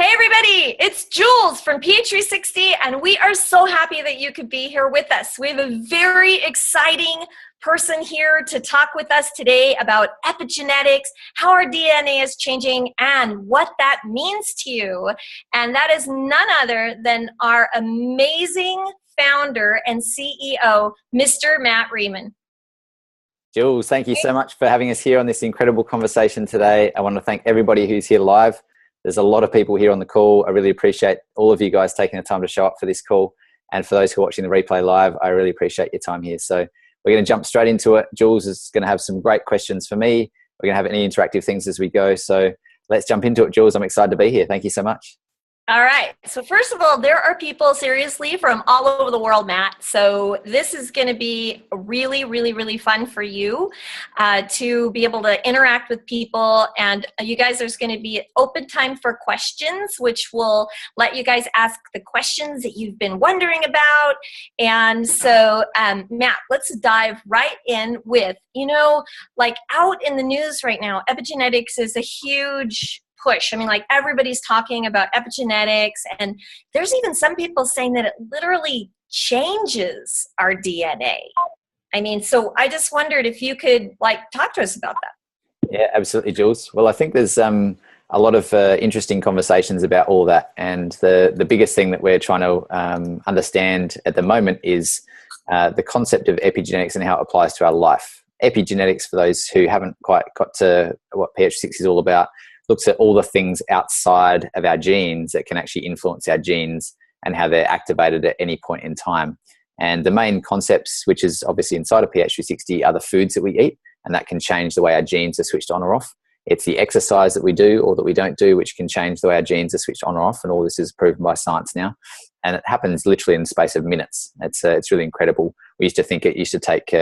Hey everybody, it's Jules from PH360 and we are so happy that you could be here with us. We have a very exciting person here to talk with us today about epigenetics, how our DNA is changing and what that means to you. And that is none other than our amazing founder and CEO, Mr. Matt Riemann. Jules, thank you so much for having us here on this incredible conversation today. I want to thank everybody who's here live. There's a lot of people here on the call. I really appreciate all of you guys taking the time to show up for this call. And for those who are watching the replay live, I really appreciate your time here. So we're going to jump straight into it. Jules is going to have some great questions for me. We're going to have any interactive things as we go. So let's jump into it, Jules. I'm excited to be here. Thank you so much. All right. So first of all, there are people seriously from all over the world, Matt. So this is going to be really, really, really fun for you to be able to interact with people. And you guys, there's going to be open time for questions, which will let you guys ask the questions that you've been wondering about. And so, Matt, let's dive right in with, like out in the news right now, epigenetics is a huge push. I mean, like everybody's talking about epigenetics, and there's even some people saying that it literally changes our DNA. I mean, so I just wondered if you could talk to us about that. Yeah, absolutely, Jules. Well, I think there's a lot of interesting conversations about all that. And the biggest thing that we're trying to understand at the moment is the concept of epigenetics and how it applies to our life. Epigenetics, for those who haven't quite got to what PH6 is all about, looks at all the things outside of our genes that can actually influence our genes and how they're activated at any point in time. And the main concepts, which is obviously inside of PH360, are the foods that we eat, and that can change the way our genes are switched on or off. It's the exercise that we do or that we don't do, which can change the way our genes are switched on or off. And all this is proven by science now. And it happens literally in the space of minutes. It's really incredible. We used to think it used to take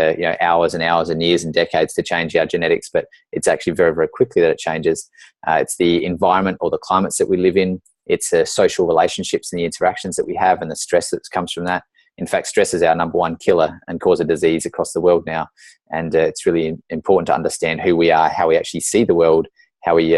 hours and hours and years and decades to change our genetics, but it's actually very, very quickly that it changes. It's the environment or the climates that we live in. It's social relationships and the interactions that we have and the stress that comes from that. In fact, stress is our number one killer and cause of disease across the world now. And it's really important to understand who we are, how we actually see the world, how we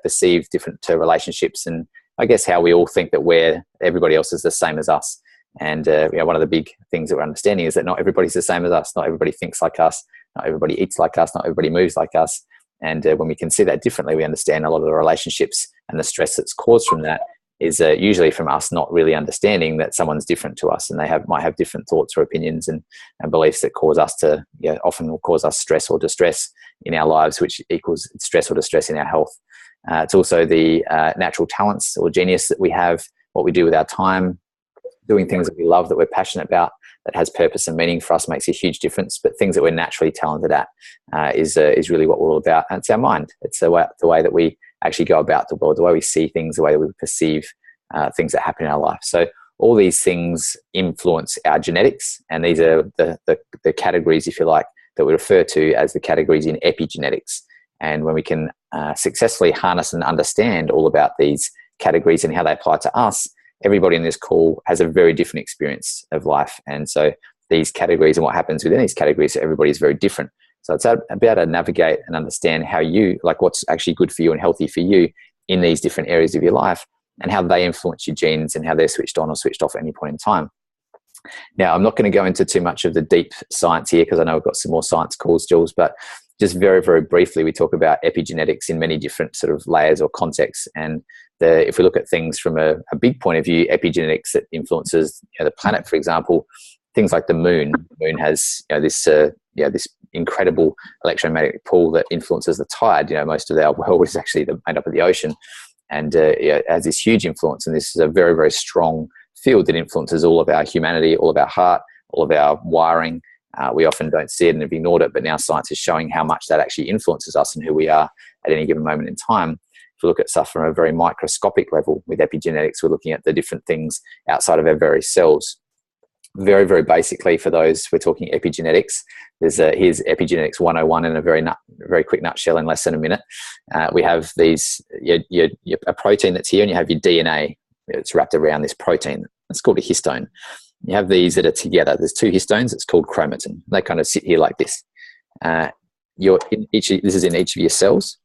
perceive different relationships, and I guess how we all think that everybody else is the same as us. And one of the big things that we're understanding is that not everybody's the same as us. Not everybody thinks like us. Not everybody eats like us. Not everybody moves like us. And when we can see that differently, we understand a lot of the relationships and the stress that's caused from that is usually from us not really understanding that someone's different to us, and they might have different thoughts or opinions and beliefs that cause us to often will cause us stress or distress in our lives, which equals stress or distress in our health. It's also the natural talents or genius that we have, what we do with our time, doing things that we love, that we're passionate about, that has purpose and meaning for us, makes a huge difference. But things that we're naturally talented at is really what we're all about. And it's our mind. It's the way that we actually go about the world, the way we see things, the way that we perceive things that happen in our life. So all these things influence our genetics, and these are the categories, if you like, that we refer to as the categories in epigenetics. And when we can successfully harness and understand all about these categories and how they apply to us, everybody in this call has a very different experience of life. And so these categories and what happens within these categories, everybody is very different. So it's about to navigate and understand how what's actually good for you and healthy for you in these different areas of your life, and how they influence your genes and how they're switched on or switched off at any point in time. Now, I'm not going to go into too much of the deep science here because I know we've got some more science calls, Jules, but just very, very briefly, we talk about epigenetics in many different sort of layers or contexts. And if we look at things from a big point of view, epigenetics that influences the planet, for example, things like the moon. The moon has this incredible electromagnetic pull that influences the tide. Most of our world is actually made up of the ocean, and it has this huge influence. And this is a very, very strong field that influences all of our humanity, all of our heart, all of our wiring. We often don't see it and have ignored it, but now science is showing how much that actually influences us and who we are at any given moment in time. If we look at stuff from a very microscopic level with epigenetics, we're looking at the different things outside of our very cells. Very, very basically, for those we're talking epigenetics, here's epigenetics 101 in a very quick nutshell in less than a minute. We have a protein that's here, and you have your DNA. It's wrapped around this protein. It's called a histone. You have these that are together. There's two histones. It's called chromatin. They kind of sit here like this. This is in each of your cells,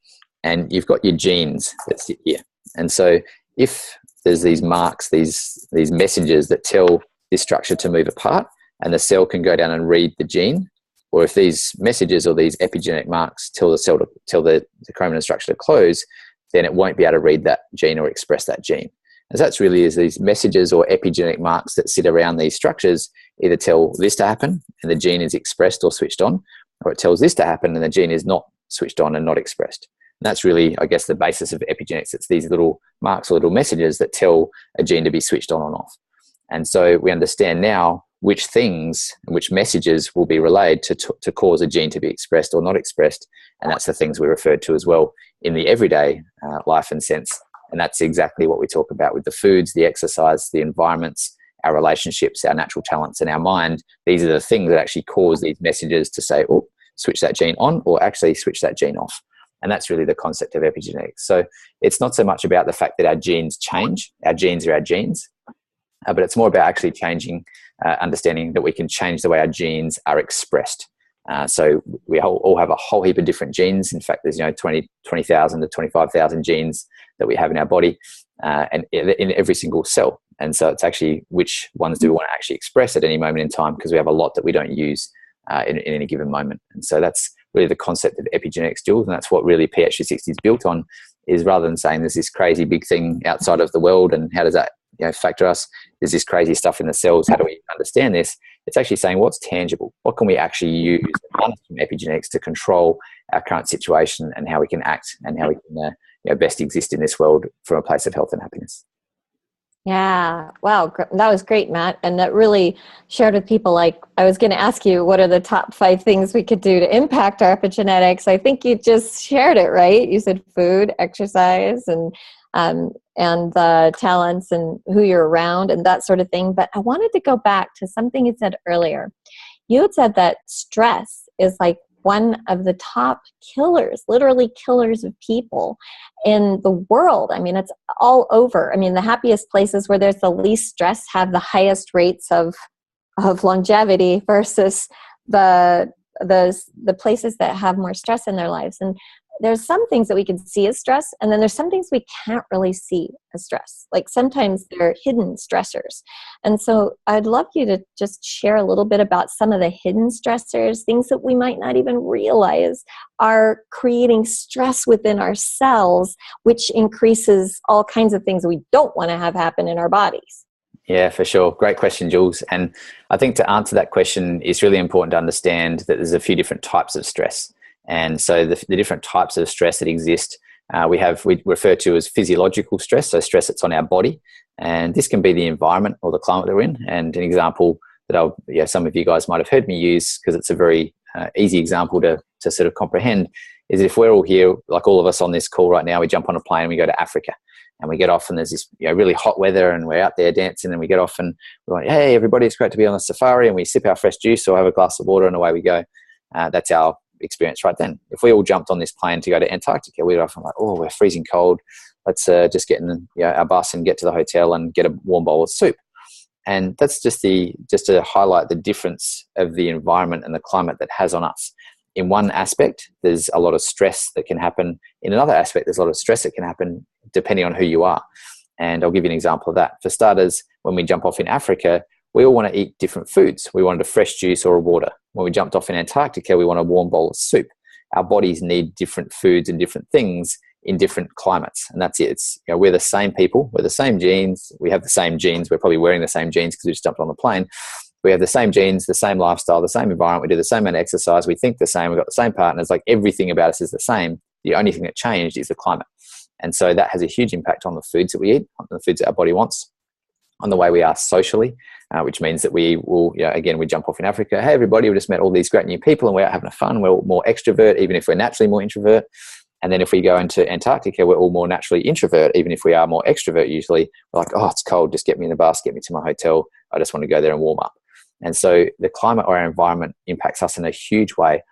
and you've got your genes that sit here. And so if there's these marks, these messages that tell this structure to move apart, and the cell can go down and read the gene. Or if these messages or these epigenetic marks tell the cell to tell the chromatin structure to close, then it won't be able to read that gene or express that gene. And so that's really is these messages or epigenetic marks that sit around these structures either tell this to happen and the gene is expressed or switched on, or it tells this to happen and the gene is not switched on and not expressed. And that's really, I guess, the basis of epigenetics. It's these little marks or little messages that tell a gene to be switched on and off. And so we understand now which things and which messages will be relayed to cause a gene to be expressed or not expressed. And that's the things we referred to as well in the everyday life and sense. And that's exactly what we talk about with the foods, the exercise, the environments, our relationships, our natural talents, and our mind. These are the things that actually cause these messages to say, oh, switch that gene on, or actually switch that gene off. And that's really the concept of epigenetics. So it's not so much about the fact that our genes change. Our genes are our genes. But it's more about actually changing, understanding that we can change the way our genes are expressed. So we all have a whole heap of different genes. In fact, there's 20,000 to 25,000 genes that we have in our body, and in every single cell. And so it's actually which ones do we want to actually express at any moment in time, because we have a lot that we don't use in any given moment. And so that's really the concept of epigenetics, Jules, and that's what really PH360 is built on. Is rather than saying there's this crazy big thing outside of the world and how does that factor us, there's this crazy stuff in the cells, how do we understand this? It's actually saying what's tangible, what can we actually use from epigenetics to control our current situation and how we can act and how we can best exist in this world from a place of health and happiness. Yeah. Wow. That was great, Matt. And that really shared with people, like, I was going to ask you, what are the top 5 things we could do to impact our epigenetics? I think you just shared it, right? You said food, exercise, and talents and who you're around and that sort of thing. But I wanted to go back to something you said earlier. You had said that stress is like one of the top killers, literally killers of people in the world. I mean, it's all over. I mean, the happiest places where there's the least stress have the highest rates of longevity versus the places that have more stress in their lives. And there's some things that we can see as stress, and then there's some things we can't really see as stress. Like sometimes they're hidden stressors. And so I'd love you to just share a little bit about some of the hidden stressors, things that we might not even realize are creating stress within our cells, which increases all kinds of things we don't want to have happen in our bodies. Yeah, for sure. Great question, Jules. And I think to answer that question, it's really important to understand that there's a few different types of stress. And so the different types of stress that exist, we refer to as physiological stress, so stress that's on our body. And this can be the environment or the climate that we're in. And an example that some of you guys might have heard me use, because it's a very easy example to sort of comprehend, is if we're all here, like all of us on this call right now, we jump on a plane and we go to Africa. And we get off and there's this really hot weather and we're out there dancing, and we get off and we're like, hey, everybody, it's great to be on the safari, and we sip our fresh juice or have a glass of water and away we go. That's our experience right then. If we all jumped on this plane to go to Antarctica, we'd often like, oh, we're freezing cold. Let's just get in our bus and get to the hotel and get a warm bowl of soup. And that's just to highlight the difference of the environment and the climate that has on us. In one aspect, there's a lot of stress that can happen. In another aspect, there's a lot of stress that can happen depending on who you are. And I'll give you an example of that. For starters, when we jump off in Africa, we all want to eat different foods. We wanted a fresh juice or a water. When we jumped off in Antarctica, we want a warm bowl of soup. Our bodies need different foods and different things in different climates. And that's it. It's, we're the same people. We're the same genes. We have the same genes. We're probably wearing the same jeans because we just jumped on the plane. We have the same genes, the same lifestyle, the same environment. We do the same amount of exercise. We think the same. We've got the same partners. Like everything about us is the same. The only thing that changed is the climate. And so that has a huge impact on the foods that we eat, on the foods that our body wants, on the way we are socially, which means that we will, again, we jump off in Africa. Hey, everybody, we just met all these great new people and we're out having fun. We're all more extrovert, even if we're naturally more introvert. And then if we go into Antarctica, we're all more naturally introvert, even if we are more extrovert usually. We're like, oh, it's cold. Just get me in the bus, get me to my hotel. I just want to go there and warm up. And so the climate or our environment impacts us in a huge way.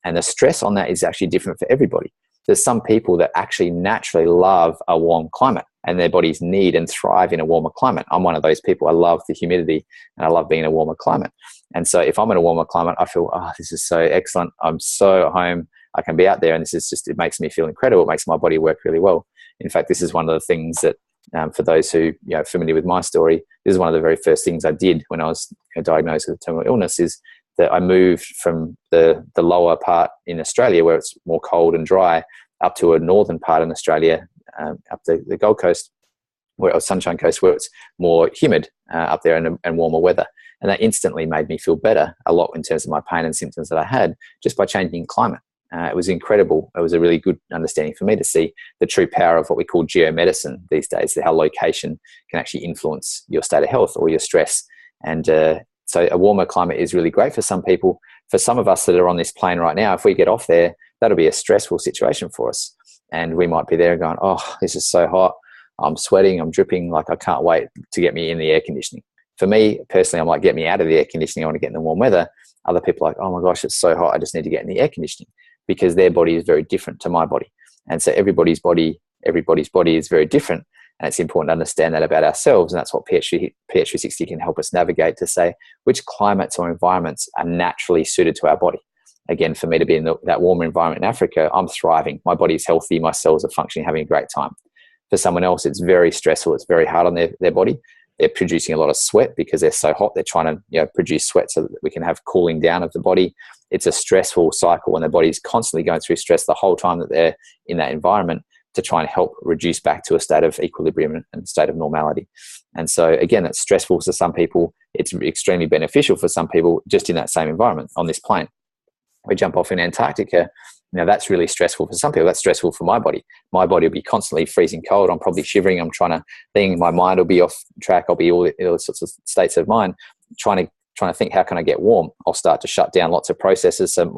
And the stress on that is actually different for everybody. There's some people that actually naturally love a warm climate and their bodies need and thrive in a warmer climate. I'm one of those people. I love the humidity and I love being in a warmer climate. And so if I'm in a warmer climate, I feel, oh, this is so excellent. I'm so at home. I can be out there and this is just, it makes me feel incredible. It makes my body work really well. In fact, this is one of the things that For those who are familiar with my story, this is one of the very first things I did when I was diagnosed with a terminal illness, is that I moved from the lower part in Australia, where it's more cold and dry, up to a northern part in Australia, up the Gold Coast, or Sunshine Coast, where it's more humid up there and warmer weather. And that instantly made me feel better a lot in terms of my pain and symptoms that I had, just by changing climate. It was incredible. It was a really good understanding for me to see the true power of what we call geomedicine these days, how location can actually influence your state of health or your stress. And so a warmer climate is really great for some people. For some of us that are on this plane right now, if we get off there, that'll be a stressful situation for us. And we might be there going, oh, this is so hot. I'm sweating, I'm dripping, like I can't wait to get me in the air conditioning. For me, personally, I'm like, get me out of the air conditioning. I want to get in the warm weather. Other people are like, oh my gosh, it's so hot. I just need to get in the air conditioning, because their body is very different to my body. And so everybody's body is very different. And it's important to understand that about ourselves. And that's what pH360 can help us navigate, to say which climates or environments are naturally suited to our body. Again, for me to be in that warmer environment in Africa, I'm thriving. My body's healthy. My cells are functioning, having a great time. For someone else, it's very stressful. It's very hard on their body. They're producing a lot of sweat because they're so hot. They're trying to produce sweat so that we can have cooling down of the body. It's a stressful cycle, and the body's constantly going through stress the whole time that they're in that environment, to try and help reduce back to a state of equilibrium and state of normality. And so again, it's stressful for some people. It's extremely beneficial for some people just in that same environment on this plane. We jump off in Antarctica. That's really stressful for some people. That's stressful for my body. My body will be constantly freezing cold. I'm probably shivering. I'm trying to think. My mind will be off track. I'll be all sorts of states of mind, trying to think, how can I get warm? I'll start to shut down lots of processes. So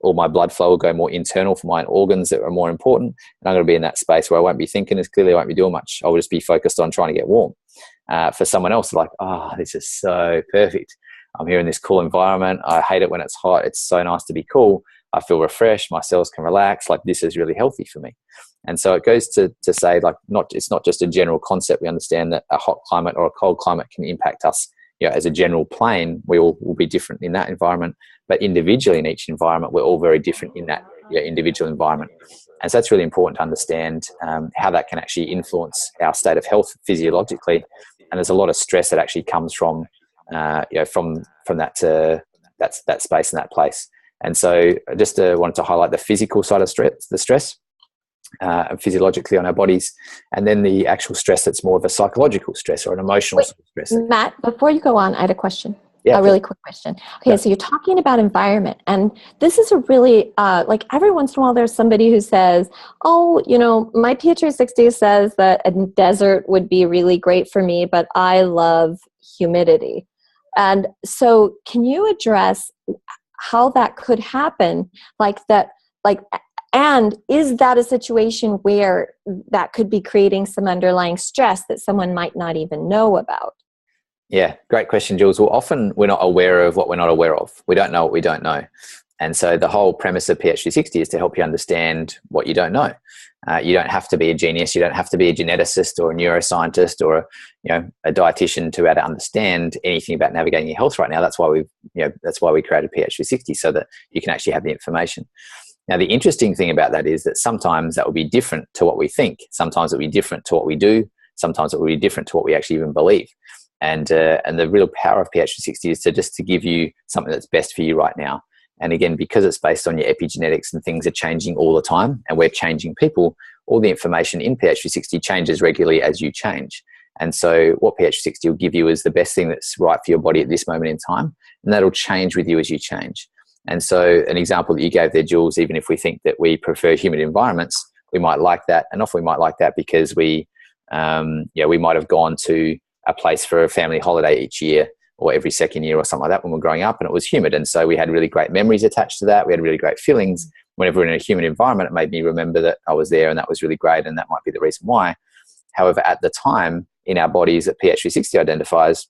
all my blood flow will go more internal for my organs that are more important. And I'm going to be in that space where I won't be thinking as clearly. I won't be doing much. I'll just be focused on trying to get warm. For someone else, like, oh, this is so perfect. I'm here in this cool environment. I hate it when it's hot. It's so nice to be cool. I feel refreshed. My cells can relax. Like, this is really healthy for me. And so it goes to say, like, it's not just a general concept. We understand that a hot climate or a cold climate can impact us. As a general plane, we all will be different in that environment, but individually in each environment, we're all very different in that individual environment. And so that's really important to understand how that can actually influence our state of health physiologically. And there's a lot of stress that actually comes from that space and that place. And so I just wanted to highlight the physical side of stress, physiologically on our bodies, and then the actual stress that's more of a psychological stress or an emotional stress. Matt, before you go on, I had a question. Yeah, a really quick question. Okay, so you're talking about environment, and this is a really, like, every once in a while there's somebody who says, oh, my pH360 says that a desert would be really great for me, but I love humidity. And so can you address how that could happen, and is that a situation where that could be creating some underlying stress that someone might not even know about? Yeah, great question, Jules. Well, often we're not aware of what we're not aware of. We don't know what we don't know. And so the whole premise of pH360 is to help you understand what you don't know. You don't have to be a genius. You don't have to be a geneticist or a neuroscientist or a dietitian to be able to understand anything about navigating your health right now. That's why we created pH360, so that you can actually have the information. Now, the interesting thing about that is that sometimes that will be different to what we think. Sometimes it will be different to what we do. Sometimes it will be different to what we actually even believe. And the real power of pH360 is to give you something that's best for you right now. And again, because it's based on your epigenetics and things are changing all the time, and we're changing people, all the information in pH360 changes regularly as you change. And so what pH360 will give you is the best thing that's right for your body at this moment in time, and that'll change with you as you change. And so an example that you gave there, Jules, even if we think that we prefer humid environments, we might like that. And often we might like that because we might have gone to a place for a family holiday each year or every second year or something like that when we were growing up, and it was humid. And so we had really great memories attached to that. We had really great feelings. Whenever we're in a humid environment, it made me remember that I was there, and that was really great, and that might be the reason why. However, at the time in our bodies that pH360 identifies,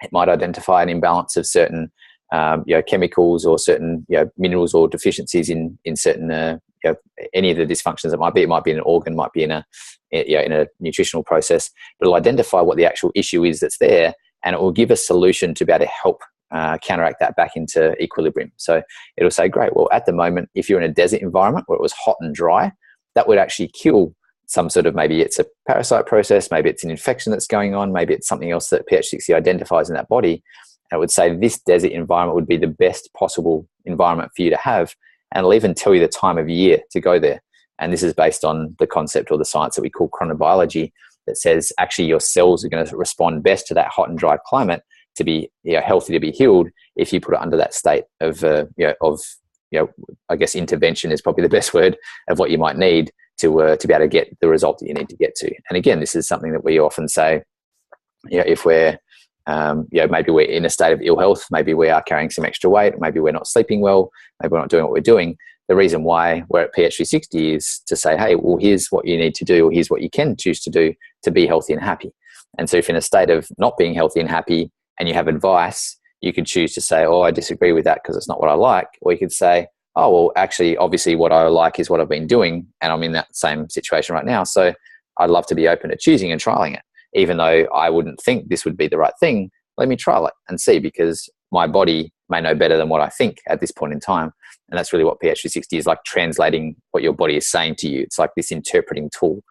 it might identify an imbalance of certain chemicals or certain minerals or deficiencies in certain any of the dysfunctions it might be. It might be in an organ, might be in a nutritional process, but it'll identify what the actual issue is that's there, and it will give a solution to be able to help counteract that back into equilibrium. So it'll say, great, well, at the moment, if you're in a desert environment where it was hot and dry, that would actually kill some sort of, maybe it's a parasite process, maybe it's an infection that's going on, maybe it's something else that pH 60 identifies in that body. I would say this desert environment would be the best possible environment for you to have, and it'll even tell you the time of year to go there. And this is based on the concept or the science that we call chronobiology, that says actually your cells are going to respond best to that hot and dry climate to be healthy, to be healed, if you put it under that state of I guess intervention is probably the best word, of what you might need to be able to get the result that you need to get to. And again, this is something that we often say, if we're maybe we're in a state of ill health, maybe we are carrying some extra weight, maybe we're not sleeping well, maybe we're not doing what we're doing. The reason why we're at pH 360 is to say, hey, well, here's what you need to do, or here's what you can choose to do to be healthy and happy. And so if in a state of not being healthy and happy and you have advice, you could choose to say, oh, I disagree with that because it's not what I like. Or you could say, oh, well, actually, obviously what I like is what I've been doing, and I'm in that same situation right now. So I'd love to be open to choosing and trialing it. Even though I wouldn't think this would be the right thing, let me trial it and see, because my body may know better than what I think at this point in time. And that's really what pH 360 is, like translating what your body is saying to you. It's like this interpreting tool.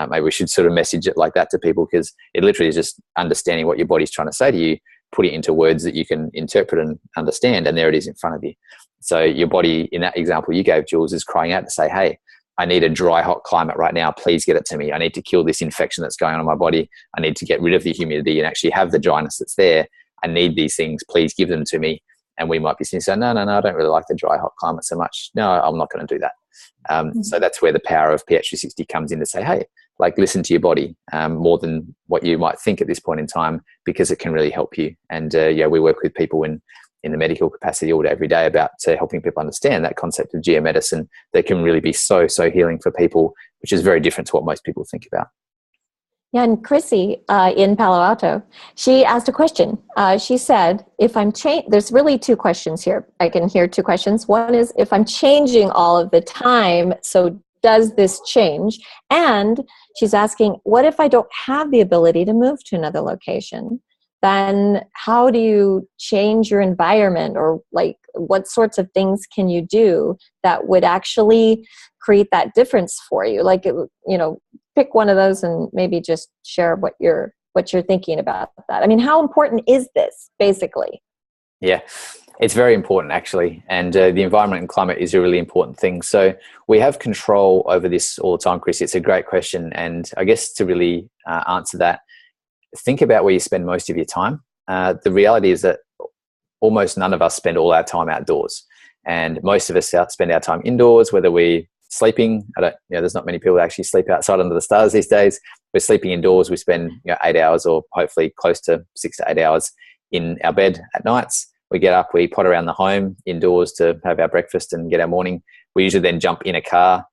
Maybe we should sort of message it like that to people, because it literally is just understanding what your body's trying to say to you, put it into words that you can interpret and understand, and there it is in front of you. So your body, in that example you gave, Jules, is crying out to say, hey, I need a dry, hot climate right now. Please get it to me. I need to kill this infection that's going on in my body. I need to get rid of the humidity and actually have the dryness that's there. I need these things. Please give them to me. And we might be saying, no, I don't really like the dry, hot climate so much. No, I'm not going to do that. So that's where the power of pH 360 comes in, to say, hey, like, listen to your body more than what you might think at this point in time, because it can really help you. And we work with people in the medical capacity all day, every day, about helping people understand that concept of geomedicine that can really be so healing for people, which is very different to what most people think about. Yeah, and Chrissy in Palo Alto, she asked a question. She said, if I'm there's really two questions here. I can hear two questions. One is, if I'm changing all of the time, so does this change? And she's asking, what if I don't have the ability to move to another location? Then how do you change your environment, or like what sorts of things can you do that would actually create that difference for you? Like, pick one of those and maybe just share what you're thinking about that. I mean, how important is this, basically? Yeah, it's very important, actually. And the environment and climate is a really important thing. So we have control over this all the time, Chris. It's a great question. And I guess to really answer that, think about where you spend most of your time. The reality is that almost none of us spend all our time outdoors. And most of us spend our time indoors, whether we're sleeping. There's not many people that actually sleep outside under the stars these days. We're sleeping indoors. We spend 8 hours, or hopefully close to 6 to 8 hours in our bed at nights. We get up, we pot around the home indoors to have our breakfast and get our morning. We usually then jump in a car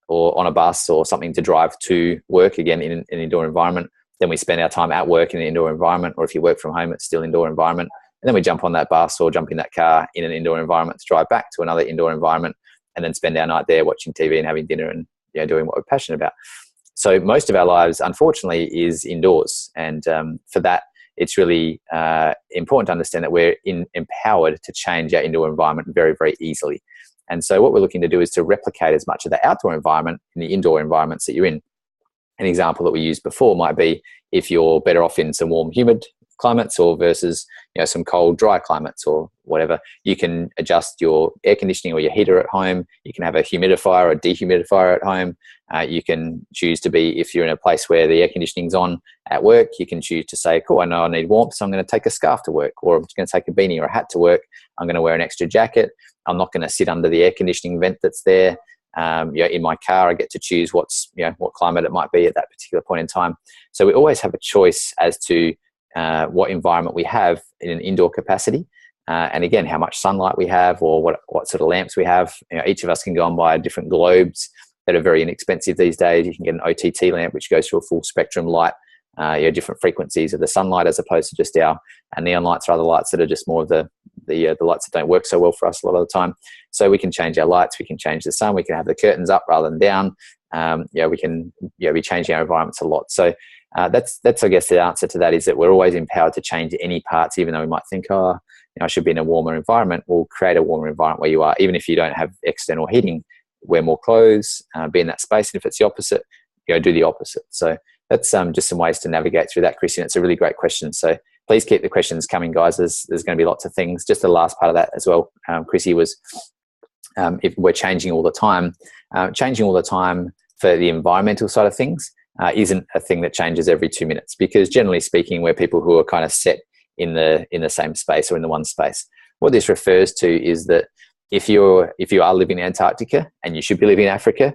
or on a bus or something to drive to work, again in an indoor environment. Then we spend our time at work in an indoor environment, or if you work from home, it's still indoor environment. And then we jump on that bus or jump in that car in an indoor environment to drive back to another indoor environment, and then spend our night there watching TV and having dinner and doing what we're passionate about. So most of our lives, unfortunately, is indoors. And for that, it's really important to understand that we're empowered to change our indoor environment very, very easily. And so what we're looking to do is to replicate as much of the outdoor environment in the indoor environments that you're in. An example that we used before might be if you're better off in some warm, humid climates or versus some cold, dry climates or whatever. You can adjust your air conditioning or your heater at home. You can have a humidifier or a dehumidifier at home. You can choose to be, if you're in a place where the air conditioning's on at work, you can choose to say, cool, I know I need warmth, so I'm going to take a scarf to work, or I'm going to take a beanie or a hat to work. I'm going to wear an extra jacket. I'm not going to sit under the air conditioning vent that's there. In my car, I get to choose what climate it might be at that particular point in time. So we always have a choice as to what environment we have in an indoor capacity, and again, how much sunlight we have, or what sort of lamps we have. Each of us can go and buy different globes that are very inexpensive these days. You can get an OTT lamp which goes through a full spectrum light, different frequencies of the sunlight, as opposed to just our neon lights or other lights that are just more of the lights that don't work so well for us a lot of the time. So we can change our lights, we can change the sun, we can have the curtains up rather than down. We can be changing our environments a lot. So that's I guess the answer to that, is that we're always empowered to change any parts, even though we might think, I should be in a warmer environment. We'll create a warmer environment where you are, even if you don't have external heating. Wear more clothes, be in that space. And if it's the opposite, do the opposite. So that's just some ways to navigate through that, Chrissy. And it's a really great question. So please keep the questions coming, guys. There's going to be lots of things. Just the last part of that as well, Chrissy, was if we're changing all the time for the environmental side of things isn't a thing that changes every 2 minutes, because generally speaking, we're people who are kind of set in the same space or in the one space. What this refers to is that if you are living in Antarctica and you should be living in Africa,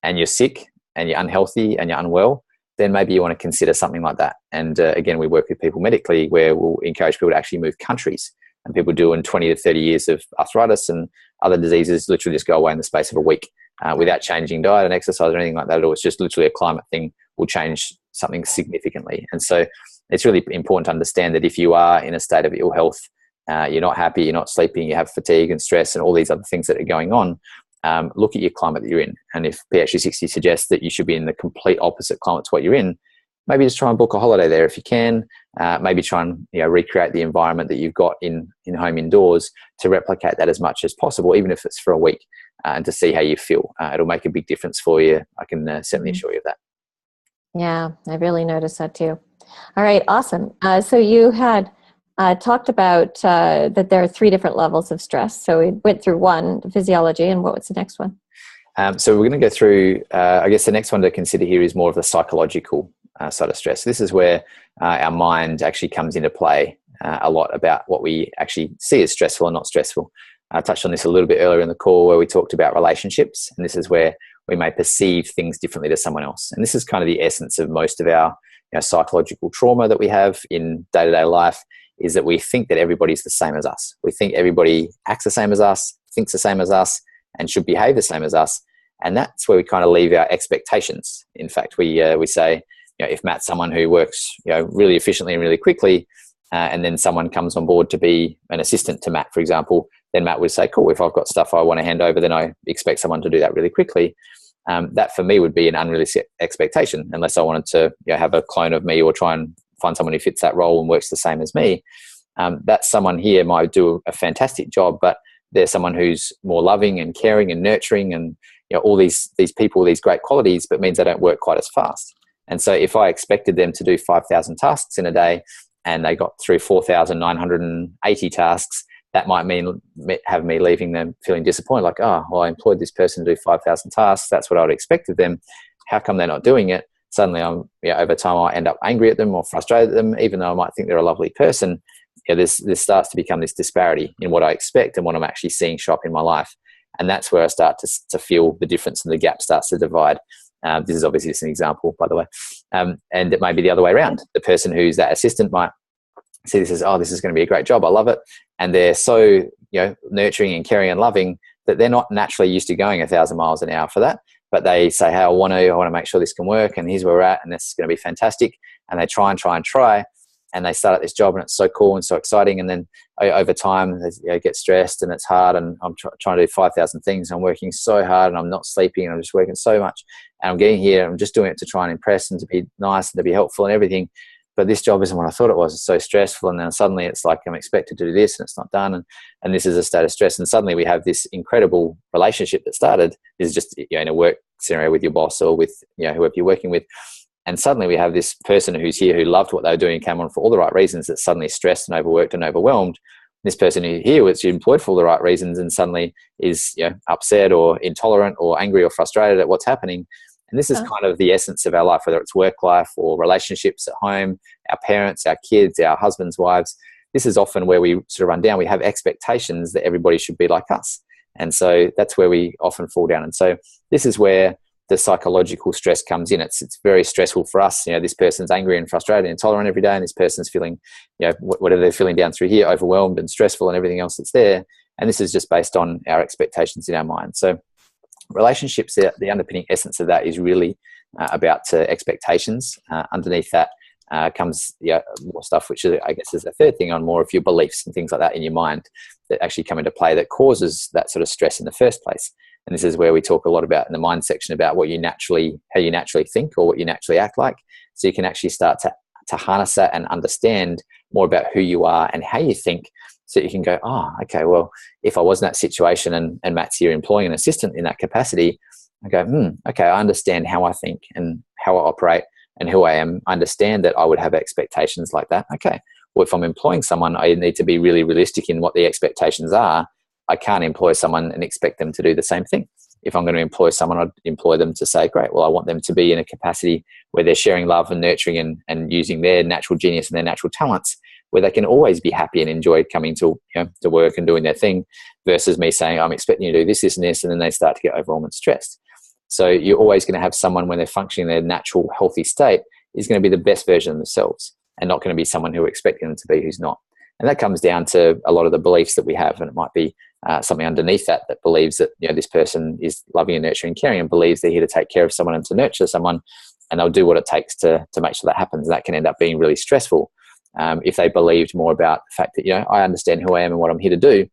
and you're sick and you're unhealthy and you're unwell, then maybe you want to consider something like that. And again, we work with people medically where we'll encourage people to actually move countries, and people doing 20 to 30 years of arthritis and other diseases literally just go away in the space of a week without changing diet and exercise or anything like that at all. It's just literally a climate thing will change something significantly. And so it's really important to understand that if you are in a state of ill health, you're not happy, you're not sleeping, you have fatigue and stress and all these other things that are going on, look at your climate that you're in. And if PH360 suggests that you should be in the complete opposite climate to what you're in, maybe just try and book a holiday there if you can. Maybe try and recreate the environment that you've got in home indoors to replicate that as much as possible, even if it's for a week, and to see how you feel. It'll make a big difference for you. I can certainly assure you of that. Yeah, I really noticed that too. All right, awesome. So you had talked about that there are 3 different levels of stress. So we went through one, the physiology, and what was the next one? So we're going to go through, I guess the next one to consider here is more of the psychological side of stress. This is where our mind actually comes into play a lot about what we actually see as stressful and not stressful. I touched on this a little bit earlier in the call where we talked about relationships, and this is where we may perceive things differently to someone else. And this is kind of the essence of most of our psychological trauma that we have in day-to-day life, is that we think that everybody's the same as us. We think everybody acts the same as us, thinks the same as us, and should behave the same as us. And that's where we kind of leave our expectations. In fact, we say, if Matt's someone who works really efficiently and really quickly, and then someone comes on board to be an assistant to Matt, for example, then Matt would say, cool, if I've got stuff I want to hand over, then I expect someone to do that really quickly. That for me would be an unrealistic expectation, unless I wanted to have a clone of me or try and find someone who fits that role and works the same as me. That someone here might do a fantastic job, but they're someone who's more loving and caring and nurturing and all these people, these great qualities, but means they don't work quite as fast. And so if I expected them to do 5,000 tasks in a day and they got through 4,980 tasks, that might have me leaving them feeling disappointed, like, oh, well, I employed this person to do 5,000 tasks. That's what I would expect of them. How come they're not doing it? Suddenly, over time, I end up angry at them or frustrated at them, even though I might think they're a lovely person. This starts to become this disparity in what I expect and what I'm actually seeing show up in my life. And that's where I start to feel the difference and the gap starts to divide. This is obviously just an example, by the way. And it may be the other way around. The person who's that assistant might see this as, oh, this is going to be a great job. I love it. And they're so nurturing and caring and loving that they're not naturally used to going 1,000 miles an hour for that. But they say, hey, I want to make sure this can work, and here's where we're at, and this is going to be fantastic. And they try, and they start at this job, and it's so cool and so exciting. And then over time, they get stressed, and it's hard, and I'm trying to do 5,000 things. I'm working so hard, and I'm not sleeping, and I'm just working so much. And I'm getting here, I'm just doing it to try and impress and to be nice and to be helpful and everything. But this job isn't what I thought it was. It's so stressful. And then suddenly it's like I'm expected to do this and it's not done. And this is a state of stress. And suddenly we have this incredible relationship that started. This is just in a work scenario with your boss or with whoever you're working with. And suddenly we have this person who's here who loved what they were doing and came on for all the right reasons, that's suddenly stressed and overworked and overwhelmed. This person who here was employed for all the right reasons and suddenly is upset or intolerant or angry or frustrated at what's happening. And this is kind of the essence of our life, whether it's work life or relationships at home, our parents, our kids, our husbands, wives. This is often where we sort of run down. We have expectations that everybody should be like us. And so that's where we often fall down. And so this is where the psychological stress comes in. It's very stressful for us. This person's angry and frustrated and intolerant every day, and this person's feeling, whatever they're feeling down through here, overwhelmed and stressful and everything else that's there. And this is just based on our expectations in our mind. So relationships, the underpinning essence of that is really about expectations. Underneath that comes more stuff, which I guess is the third thing, on more of your beliefs and things like that in your mind that actually come into play that causes that sort of stress in the first place. And this is where we talk a lot about in the mind section about how you naturally think or what you naturally act like. So you can actually start to harness that and understand more about who you are and how you think, so you can go, oh, okay, well, if I was in that situation and Matt's here employing an assistant in that capacity, I go, okay, I understand how I think and how I operate and who I am, I understand that I would have expectations like that. Okay, well, if I'm employing someone, I need to be really realistic in what the expectations are. I can't employ someone and expect them to do the same thing. If I'm going to employ someone, I'd employ them to say, great, well, I want them to be in a capacity where they're sharing love and nurturing and using their natural genius and their natural talents, where they can always be happy and enjoy coming to, to work and doing their thing, versus me saying, I'm expecting you to do this, this, and this, and then they start to get overwhelmed and stressed. So you're always going to have someone, when they're functioning in their natural, healthy state, is going to be the best version of themselves, and not going to be someone who we're expecting them to be who's not. And that comes down to a lot of the beliefs that we have, and it might be something underneath that believes that this person is loving and nurturing and caring, and believes they're here to take care of someone and to nurture someone, and they'll do what it takes to make sure that happens. And that can end up being really stressful if they believed more about the fact that I understand who I am and what I'm here to do,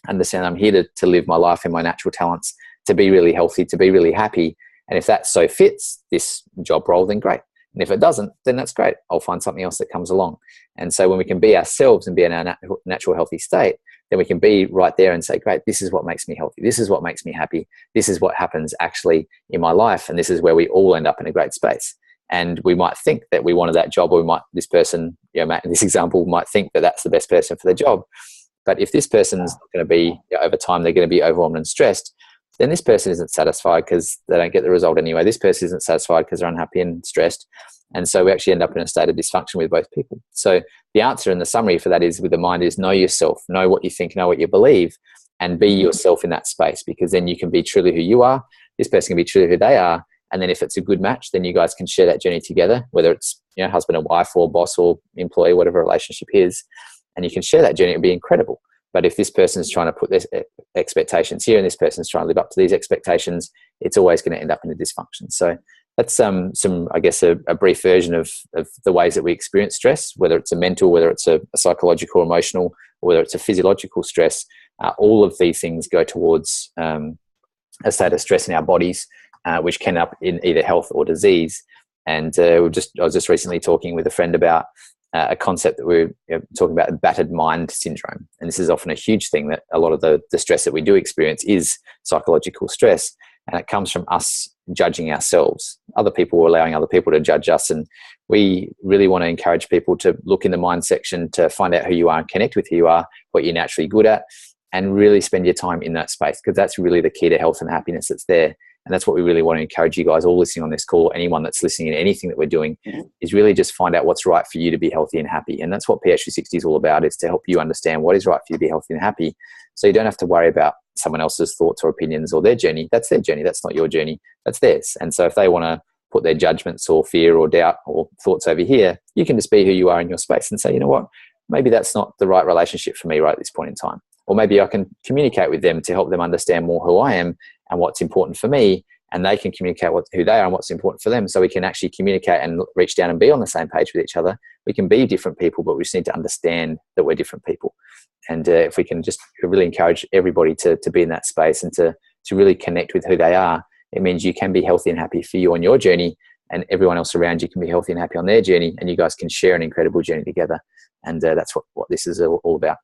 understand I'm here to live my life in my natural talents, to be really healthy, to be really happy. And if that so fits this job role, then great. And if it doesn't, then that's great. I'll find something else that comes along. And so when we can be ourselves and be in our natural healthy state, then we can be right there and say, great, this is what makes me healthy. This is what makes me happy. This is what happens actually in my life. And this is where we all end up in a great space. And we might think that we wanted that job, or this person, Matt, in this example, might think that that's the best person for the job. But if this person's going to be, over time, they're going to be overwhelmed and stressed, then this person isn't satisfied because they don't get the result anyway. This person isn't satisfied because they're unhappy and stressed. And so we actually end up in a state of dysfunction with both people. So the answer and the summary for that is, with the mind, is know yourself, know what you think, know what you believe, and be yourself in that space, because then you can be truly who you are. This person can be truly who they are. And then if it's a good match, then you guys can share that journey together, whether it's husband and wife or boss or employee, whatever relationship is, and you can share that journey. It'll be incredible. But if this person's trying to put their expectations here and this person's trying to live up to these expectations, it's always going to end up in a dysfunction. So that's some I guess, a brief version of the ways that we experience stress, whether it's a mental, whether it's a psychological, emotional, or whether it's a physiological stress. All of these things go towards a state of stress in our bodies, which can end up in either health or disease. And I was just recently talking with a friend about a concept that we're talking about, battered mind syndrome. And this is often a huge thing, that a lot of the stress that we do experience is psychological stress. And it comes from us judging ourselves. Other people, allowing other people to judge us. And we really want to encourage people to look in the mind section to find out who you are and connect with who you are, what you're naturally good at, and really spend your time in that space, because that's really the key to health and happiness that's there. And that's what we really want to encourage you guys all listening on this call, anyone that's listening in anything that we're doing, is really just find out what's right for you to be healthy and happy. And that's what PH360 is all about, is to help you understand what is right for you to be healthy and happy. So you don't have to worry about someone else's thoughts or opinions or their journey. That's their journey. That's not your journey. That's theirs. And so if they want to put their judgments or fear or doubt or thoughts over here, you can just be who you are in your space and say, you know what, maybe that's not the right relationship for me right at this point in time. Or maybe I can communicate with them to help them understand more who I am and what's important for me, and they can communicate who they are and what's important for them, so we can actually communicate and reach down and be on the same page with each other. We can be different people, but we just need to understand that we're different people. And if we can just really encourage everybody to be in that space and to really connect with who they are, it means you can be healthy and happy for you on your journey, and everyone else around you can be healthy and happy on their journey, and you guys can share an incredible journey together. And that's what this is all about.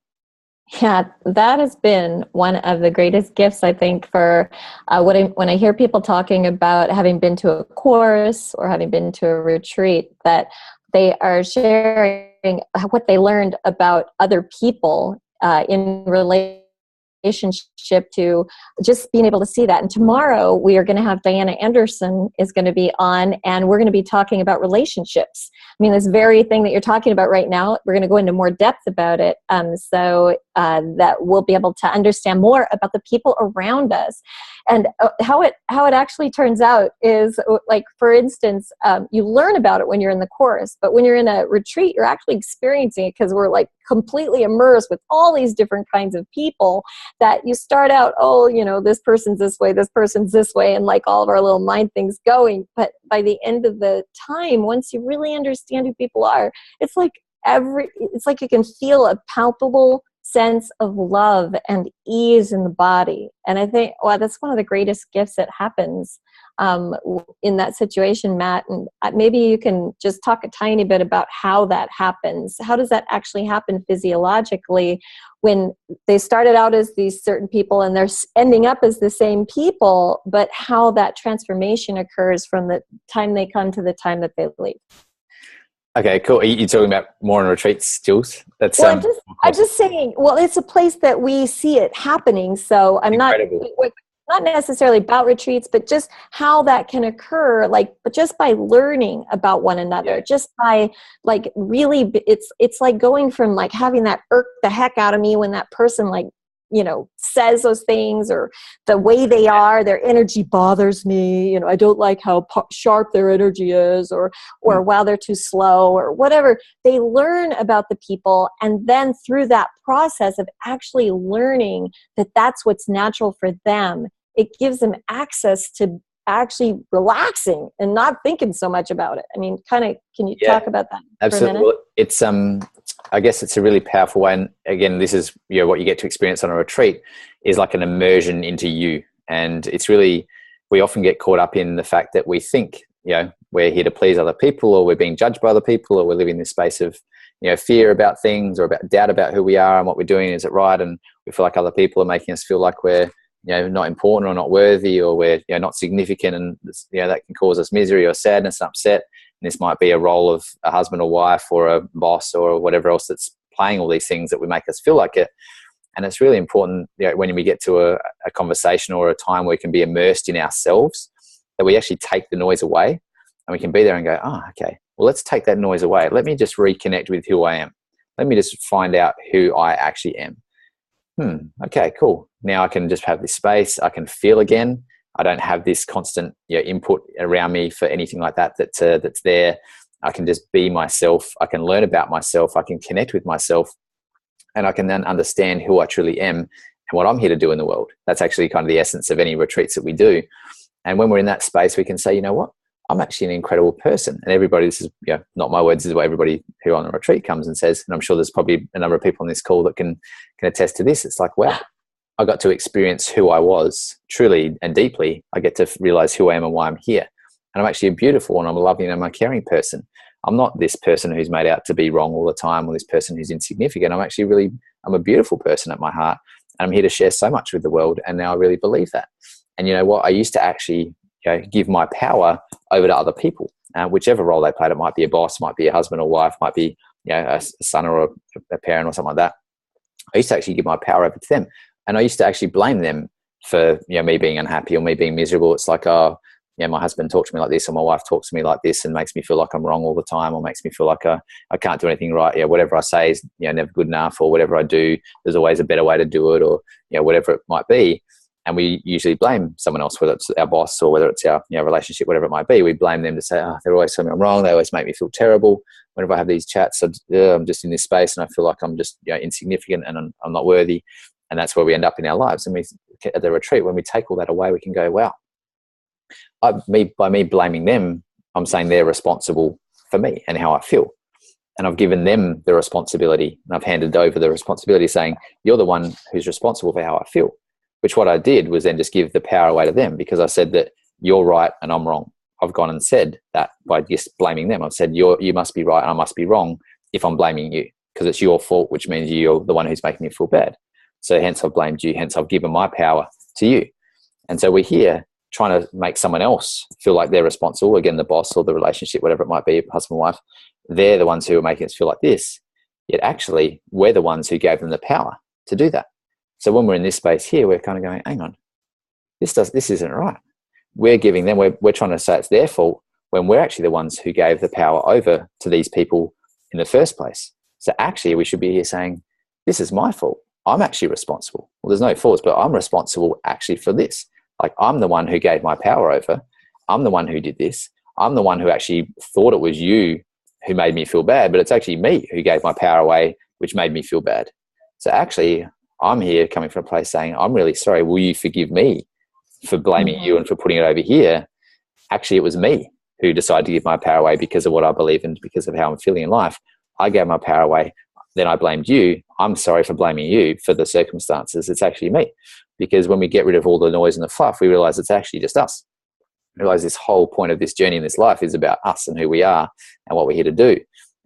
Yeah, that has been one of the greatest gifts, I think, for when I hear people talking about having been to a course or having been to a retreat, that they are sharing what they learned about other people in relationship to just being able to see that. And tomorrow we are going to have Diana Anderson is going to be on, and we're going to be talking about relationships. I mean, this very thing that you're talking about right now, we're going to go into more depth about it, so that we'll be able to understand more about the people around us. And how it actually turns out is, like, for instance, you learn about it when you're in the course, but when you're in a retreat, you're actually experiencing it, because we're like completely immersed with all these different kinds of people, that you start out, this person's this way, this person's this way, and like all of our little mind things going. But by the end of the time, once you really understand who people are, it's like you can feel a palpable sense of love and ease in the body. And I think, wow, that's one of the greatest gifts that happens in that situation, Matt. And maybe you can just talk a tiny bit about how that happens. How does that actually happen physiologically when they started out as these certain people and they're ending up as the same people, but how that transformation occurs from the time they come to the time that they leave? Okay, cool. Are you talking about more on retreats, Jules? That's Well, I'm just saying, well, it's a place that we see it happening. So I'm not necessarily about retreats, but just how that can occur, like, but just by learning about one another, just by like really, it's like going from like having that irk the heck out of me when that person like, you know, says those things, or the way they are, their energy bothers me. You know, I don't like how sharp their energy is, or while they're too slow, or whatever. They learn about the people, and then through that process of actually learning that that's what's natural for them, it gives them access to actually relaxing and not thinking so much about it. I mean, kind of, can you talk about that absolutely. for a minute? Well, it's I guess it's a really powerful way. And again, this is, you know, what you get to experience on a retreat is like an immersion into you. And it's really, we often get caught up in the fact that we think, you know, we're here to please other people, or we're being judged by other people, or we're living in this space of, you know, fear about things, or about doubt about who we are and what we're doing. Is it right? And we feel like other people are making us feel like we're, you know, not important or not worthy, or we're, you know, not significant. And, you know, that can cause us misery or sadness and upset. And this might be a role of a husband or wife or a boss or whatever else that's playing all these things that would make us feel like it. And it's really important, you know, when we get to a conversation or a time where we can be immersed in ourselves, that we actually take the noise away, and we can be there and go, oh, okay, well, let's take that noise away. Let me just reconnect with who I am. Let me just find out who I actually am. Okay, cool. Now I can just have this space. I can feel again. I don't have this constant, you know, input around me for anything like that that's there. I can just be myself. I can learn about myself. I can connect with myself, and I can then understand who I truly am and what I'm here to do in the world. That's actually kind of the essence of any retreats that we do. And when we're in that space, we can say, you know what? I'm actually an incredible person. And everybody, this is, you know, not my words, this is what everybody who on a retreat comes and says. And I'm sure there's probably a number of people on this call that can attest to this. It's like, wow, I got to experience who I was truly and deeply. I get to realize who I am and why I'm here. And I'm actually a beautiful and I'm a loving and I'm a caring person. I'm not this person who's made out to be wrong all the time, or this person who's insignificant. I'm actually really, I'm a beautiful person at my heart. And I'm here to share so much with the world. And now I really believe that. And you know what? I used to actually, you know, give my power over to other people, whichever role they played. It might be a boss, might be a husband or wife, might be, you know, a son or a parent or something like that. I used to actually give my power over to them. And I used to actually blame them for, you know, me being unhappy or me being miserable. It's like, oh, yeah, my husband talks to me like this, or my wife talks to me like this, and makes me feel like I'm wrong all the time, or makes me feel like I can't do anything right. Yeah, whatever I say is, you know, never good enough, or whatever I do, there's always a better way to do it, or, you know, whatever it might be. And we usually blame someone else, whether it's our boss or whether it's our, you know, relationship, whatever it might be. We blame them to say, oh, they're always telling me I'm wrong. They always make me feel terrible. Whenever I have these chats, I'm just in this space and I feel like I'm just, you know, insignificant and I'm not worthy. And that's where we end up in our lives. And we, at the retreat, when we take all that away, we can go, wow, by me blaming them, I'm saying they're responsible for me and how I feel. And I've given them the responsibility, and I've handed over the responsibility, saying, you're the one who's responsible for how I feel. Which what I did was then just give the power away to them, because I said that you're right and I'm wrong. I've gone and said that by just blaming them. I've said, you must be right and I must be wrong if I'm blaming you, because it's your fault, which means you're the one who's making me feel bad. So hence I've blamed you, hence I've given my power to you. And so we're here trying to make someone else feel like they're responsible. Again, the boss or the relationship, whatever it might be, husband, wife, they're the ones who are making us feel like this. Yet actually, we're the ones who gave them the power to do that. So when we're in this space here, we're kind of going, hang on, this isn't right. We're giving them, we're trying to say it's their fault when we're actually the ones who gave the power over to these people in the first place. So actually, we should be here saying, this is my fault. I'm actually responsible. Well, there's no faults, but I'm responsible actually for this. Like, I'm the one who gave my power over. I'm the one who did this. I'm the one who actually thought it was you who made me feel bad, but it's actually me who gave my power away, which made me feel bad. So actually, I'm here coming from a place saying, I'm really sorry. Will you forgive me for blaming you and for putting it over here? Actually, it was me who decided to give my power away because of what I believe and because of how I'm feeling in life. I gave my power away. Then I blamed you. I'm sorry for blaming you for the circumstances. It's actually me. Because when we get rid of all the noise and the fluff, we realize it's actually just us. We realize this whole point of this journey in this life is about us and who we are and what we're here to do.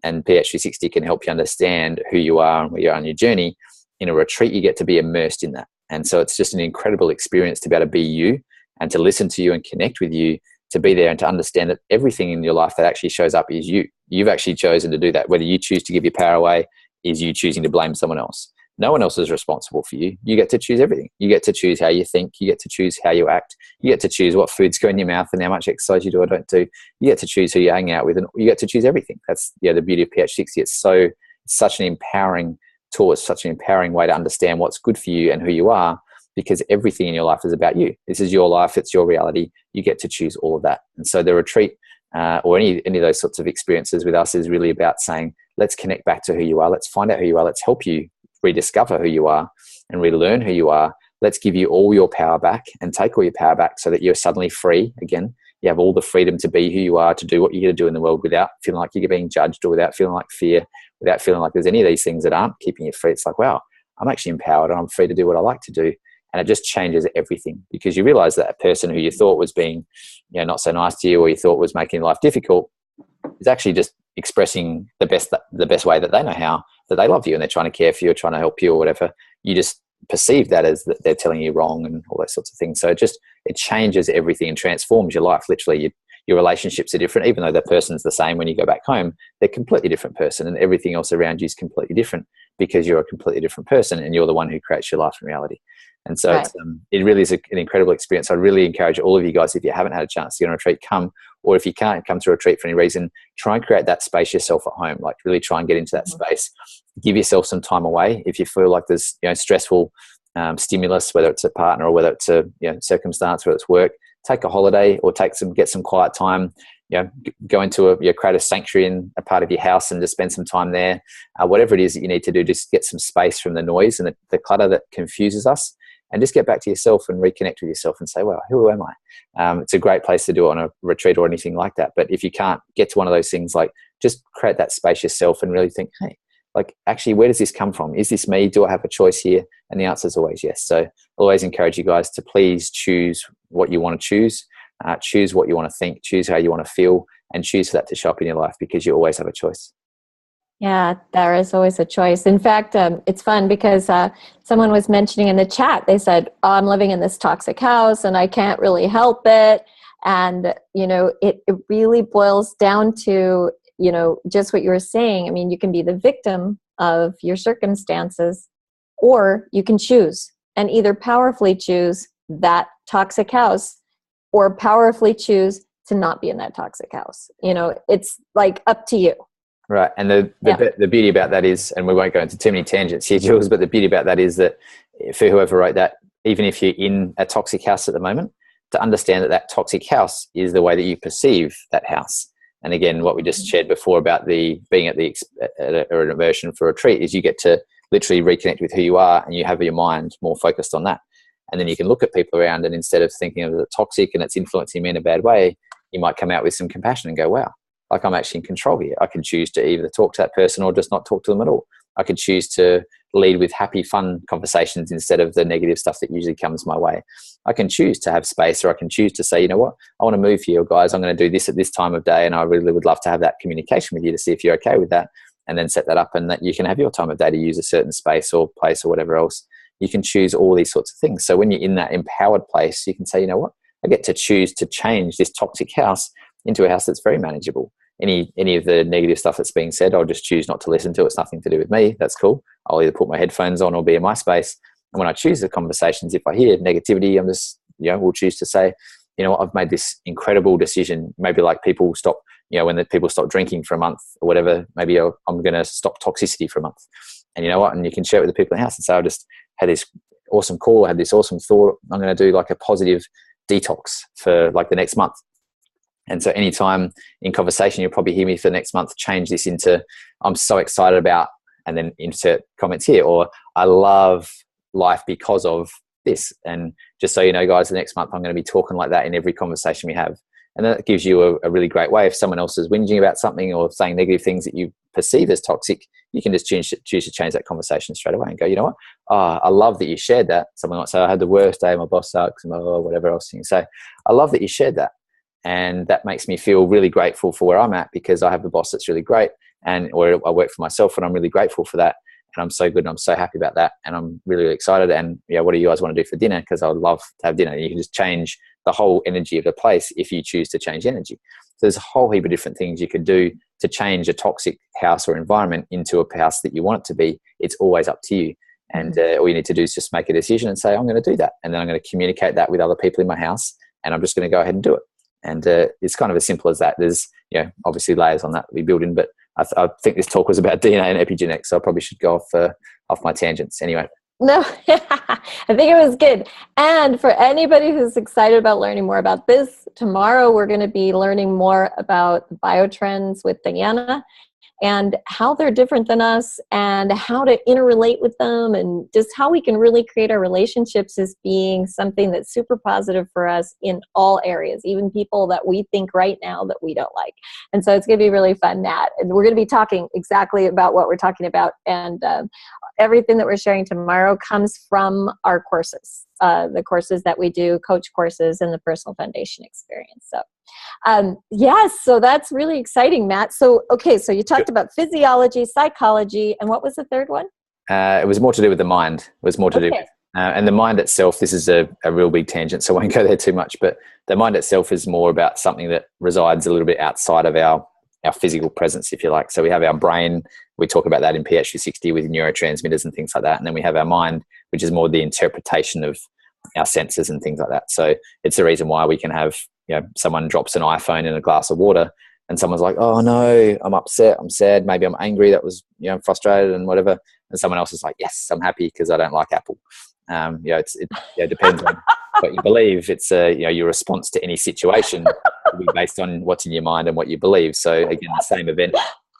And PH360 can help you understand who you are and where you are on your journey. In a retreat, you get to be immersed in that. And so it's just an incredible experience to be able to be you and to listen to you and connect with you, to be there and to understand that everything in your life that actually shows up is you. You've actually chosen to do that. Whether you choose to give your power away is you choosing to blame someone else. No one else is responsible for you. You get to choose everything. You get to choose how you think. You get to choose how you act. You get to choose what foods go in your mouth and how much exercise you do or don't do. You get to choose who you hang out with, and you get to choose everything. That's the beauty of PH60. It's such an empowering tool. It's such an empowering way to understand what's good for you and who you are, because everything in your life is about you. This is your life. It's your reality. You get to choose all of that. And so the retreat or any of those sorts of experiences with us is really about saying, let's connect back to who you are. Let's find out who you are. Let's help you rediscover who you are and relearn who you are. Let's give you all your power back and take all your power back so that you're suddenly free again. You have all the freedom to be who you are, to do what you're going to do in the world without feeling like you're being judged, or without feeling like fear, without feeling like there's any of these things that aren't keeping you free. It's like, wow, I'm actually empowered and I'm free to do what I like to do. And it just changes everything, because you realize that a person who you thought was being, not so nice to you, or you thought was making life difficult, is actually just expressing the best way that they know how, that they love you and they're trying to care for you or trying to help you or whatever. You just perceive that as that they're telling you wrong and all those sorts of things. So it changes everything and transforms your life. Literally, your relationships are different. Even though the person's the same when you go back home, they're a completely different person, and everything else around you is completely different, because you're a completely different person and you're the one who creates your life in reality. And so Right. it really is an incredible experience. I really encourage all of you guys, if you haven't had a chance to get on a retreat, come. Or if you can't come to a retreat for any reason, try and create that space yourself at home. Like, really try and get into that space. Give yourself some time away. If you feel like there's stressful stimulus, whether it's a partner or whether it's a circumstance, whether it's work, take a holiday or get some quiet time. Go into create a sanctuary in a part of your house and just spend some time there. Whatever it is that you need to do, just get some space from the noise and the clutter that confuses us. And just get back to yourself and reconnect with yourself and say, well, who am I? It's a great place to do it on a retreat or anything like that. But if you can't get to one of those things, like, just create that space yourself and really think, hey, like, actually, where does this come from? Is this me? Do I have a choice here? And the answer is always yes. So I'll always encourage you guys to please choose what you want to choose, choose what you want to think, choose how you want to feel, and choose for that to show up in your life, because you always have a choice. Yeah, there is always a choice. In fact, it's fun because someone was mentioning in the chat, they said, oh, I'm living in this toxic house and I can't really help it. And, it really boils down to, just what you were saying. I mean, you can be the victim of your circumstances, or you can choose and either powerfully choose that toxic house or powerfully choose to not be in that toxic house. It's like up to you. Right. And the beauty about that is, and we won't go into too many tangents here, Jules, but the beauty about that is that for whoever wrote that, even if you're in a toxic house at the moment, to understand that toxic house is the way that you perceive that house. And again, what we just shared before about being at an immersion for a retreat is you get to literally reconnect with who you are, and you have your mind more focused on that. And then you can look at people around, and instead of thinking of it toxic and it's influencing me in a bad way, you might come out with some compassion and go, wow, like, I'm actually in control here. I can choose to either talk to that person or just not talk to them at all. I could choose to lead with happy, fun conversations instead of the negative stuff that usually comes my way. I can choose to have space, or I can choose to say, you know what, I want to move here, guys. I'm going to do this at this time of day, and I really would love to have that communication with you to see if you're okay with that, and then set that up, and that you can have your time of day to use a certain space or place or whatever else. You can choose all these sorts of things. So when you're in that empowered place, you can say, you know what, I get to choose to change this toxic house into a house that's very manageable. Any of the negative stuff that's being said, I'll just choose not to listen to. It's nothing to do with me. That's cool. I'll either put my headphones on or be in my space. And when I choose the conversations, if I hear negativity, I'm just, we'll choose to say, you know what, I've made this incredible decision. Maybe like people stop, when the people stop drinking for a month or whatever, maybe I'm going to stop toxicity for a month. And you know what? And you can share it with the people in the house and say, I just had this awesome call. I had this awesome thought. I'm going to do like a positive detox for like the next month. And so anytime in conversation, you'll probably hear me for the next month change this into, I'm so excited about, and then insert comments here, or I love life because of this. And just so you know, guys, the next month I'm going to be talking like that in every conversation we have. And that gives you a really great way. If someone else is whinging about something or saying negative things that you perceive as toxic, you can just choose to change that conversation straight away and go, you know what? Oh, I love that you shared that. Someone might say, I had the worst day, my boss sucks, and whatever else you can say. I love that you shared that. And that makes me feel really grateful for where I'm at, because I have a boss that's really great, or I work for myself, and I'm really grateful for that. And I'm so good, and I'm so happy about that, and I'm really, really excited. And what do you guys want to do for dinner? Because I would love to have dinner. And you can just change the whole energy of the place if you choose to change energy. So there's a whole heap of different things you could do to change a toxic house or environment into a house that you want it to be. It's always up to you. And all you need to do is just make a decision and say, I'm going to do that. And then I'm going to communicate that with other people in my house, and I'm just going to go ahead and do it. And it's kind of as simple as that. There's, obviously layers on that we build in, but I think this talk was about DNA and epigenetics, so I probably should go off my tangents anyway. No, I think it was good. And for anybody who's excited about learning more about this, tomorrow we're going to be learning more about biotrends with Diana, and how they're different than us, and how to interrelate with them, and just how we can really create our relationships as being something that's super positive for us in all areas, even people that we think right now that we don't like. And so it's going to be really fun, Nat. And we're going to be talking exactly about what we're talking about. And everything that we're sharing tomorrow comes from our courses, the courses that we do, coach courses, and the personal foundation experience. So yes, so that's really exciting, Matt. So, okay, so you talked about physiology, psychology, and what was the third one? It was more to do with the mind. It was more to do with, and the mind itself, this is a real big tangent, so I won't go there too much, but the mind itself is more about something that resides a little bit outside of our physical presence, if you like. So we have our brain, we talk about that in PH360 with neurotransmitters and things like that. And then we have our mind, which is more the interpretation of our senses and things like that. So it's the reason why we can have, someone drops an iPhone in a glass of water, and someone's like, oh no, I'm upset, I'm sad, maybe I'm angry, that was, I'm frustrated and whatever. And someone else is like, yes, I'm happy because I don't like Apple. It depends on what you believe. It's your response to any situation will be based on what's in your mind and what you believe. So again, the same event,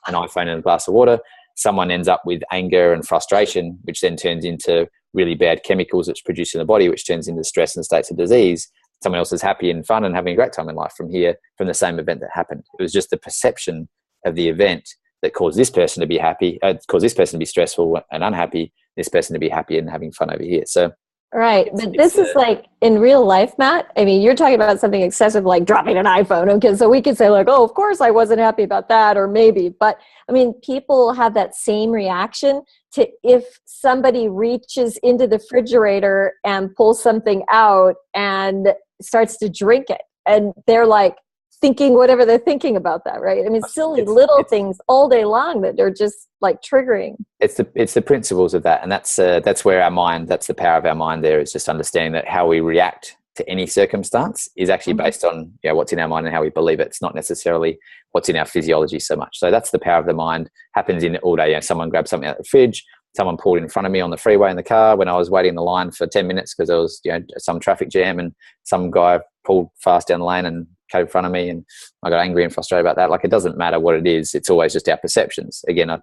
an iPhone and a glass of water, someone ends up with anger and frustration, which then turns into really bad chemicals that's produced in the body, which turns into stress and states of disease. Someone else is happy and fun and having a great time in life from the same event that happened. It was just the perception of the event that caused this person to be happy, caused this person to be stressful and unhappy, this person to be happy and having fun over here. So, right. But this is like in real life, Matt. I mean, you're talking about something excessive like dropping an iPhone. Okay. So we could say like, oh, of course I wasn't happy about that, or maybe, but I mean, people have that same reaction to if somebody reaches into the refrigerator and pulls something out and starts to drink it. And they're like thinking whatever they're thinking about that, right? I mean, silly little things all day long that are just like triggering. It's the principles of that. And that's where our mind, that's the power of our mind there, is just understanding that how we react to any circumstance is actually based on what's in our mind and how we believe it. It's not necessarily what's in our physiology so much. So that's the power of the mind. Happens in all day. Someone grabbed something out of the fridge, someone pulled in front of me on the freeway in the car when I was waiting in the line for 10 minutes because there was some traffic jam, and some guy pulled fast down the lane and came in front of me, and I got angry and frustrated about that. Like, it doesn't matter what it is. It's always just our perceptions. Again, I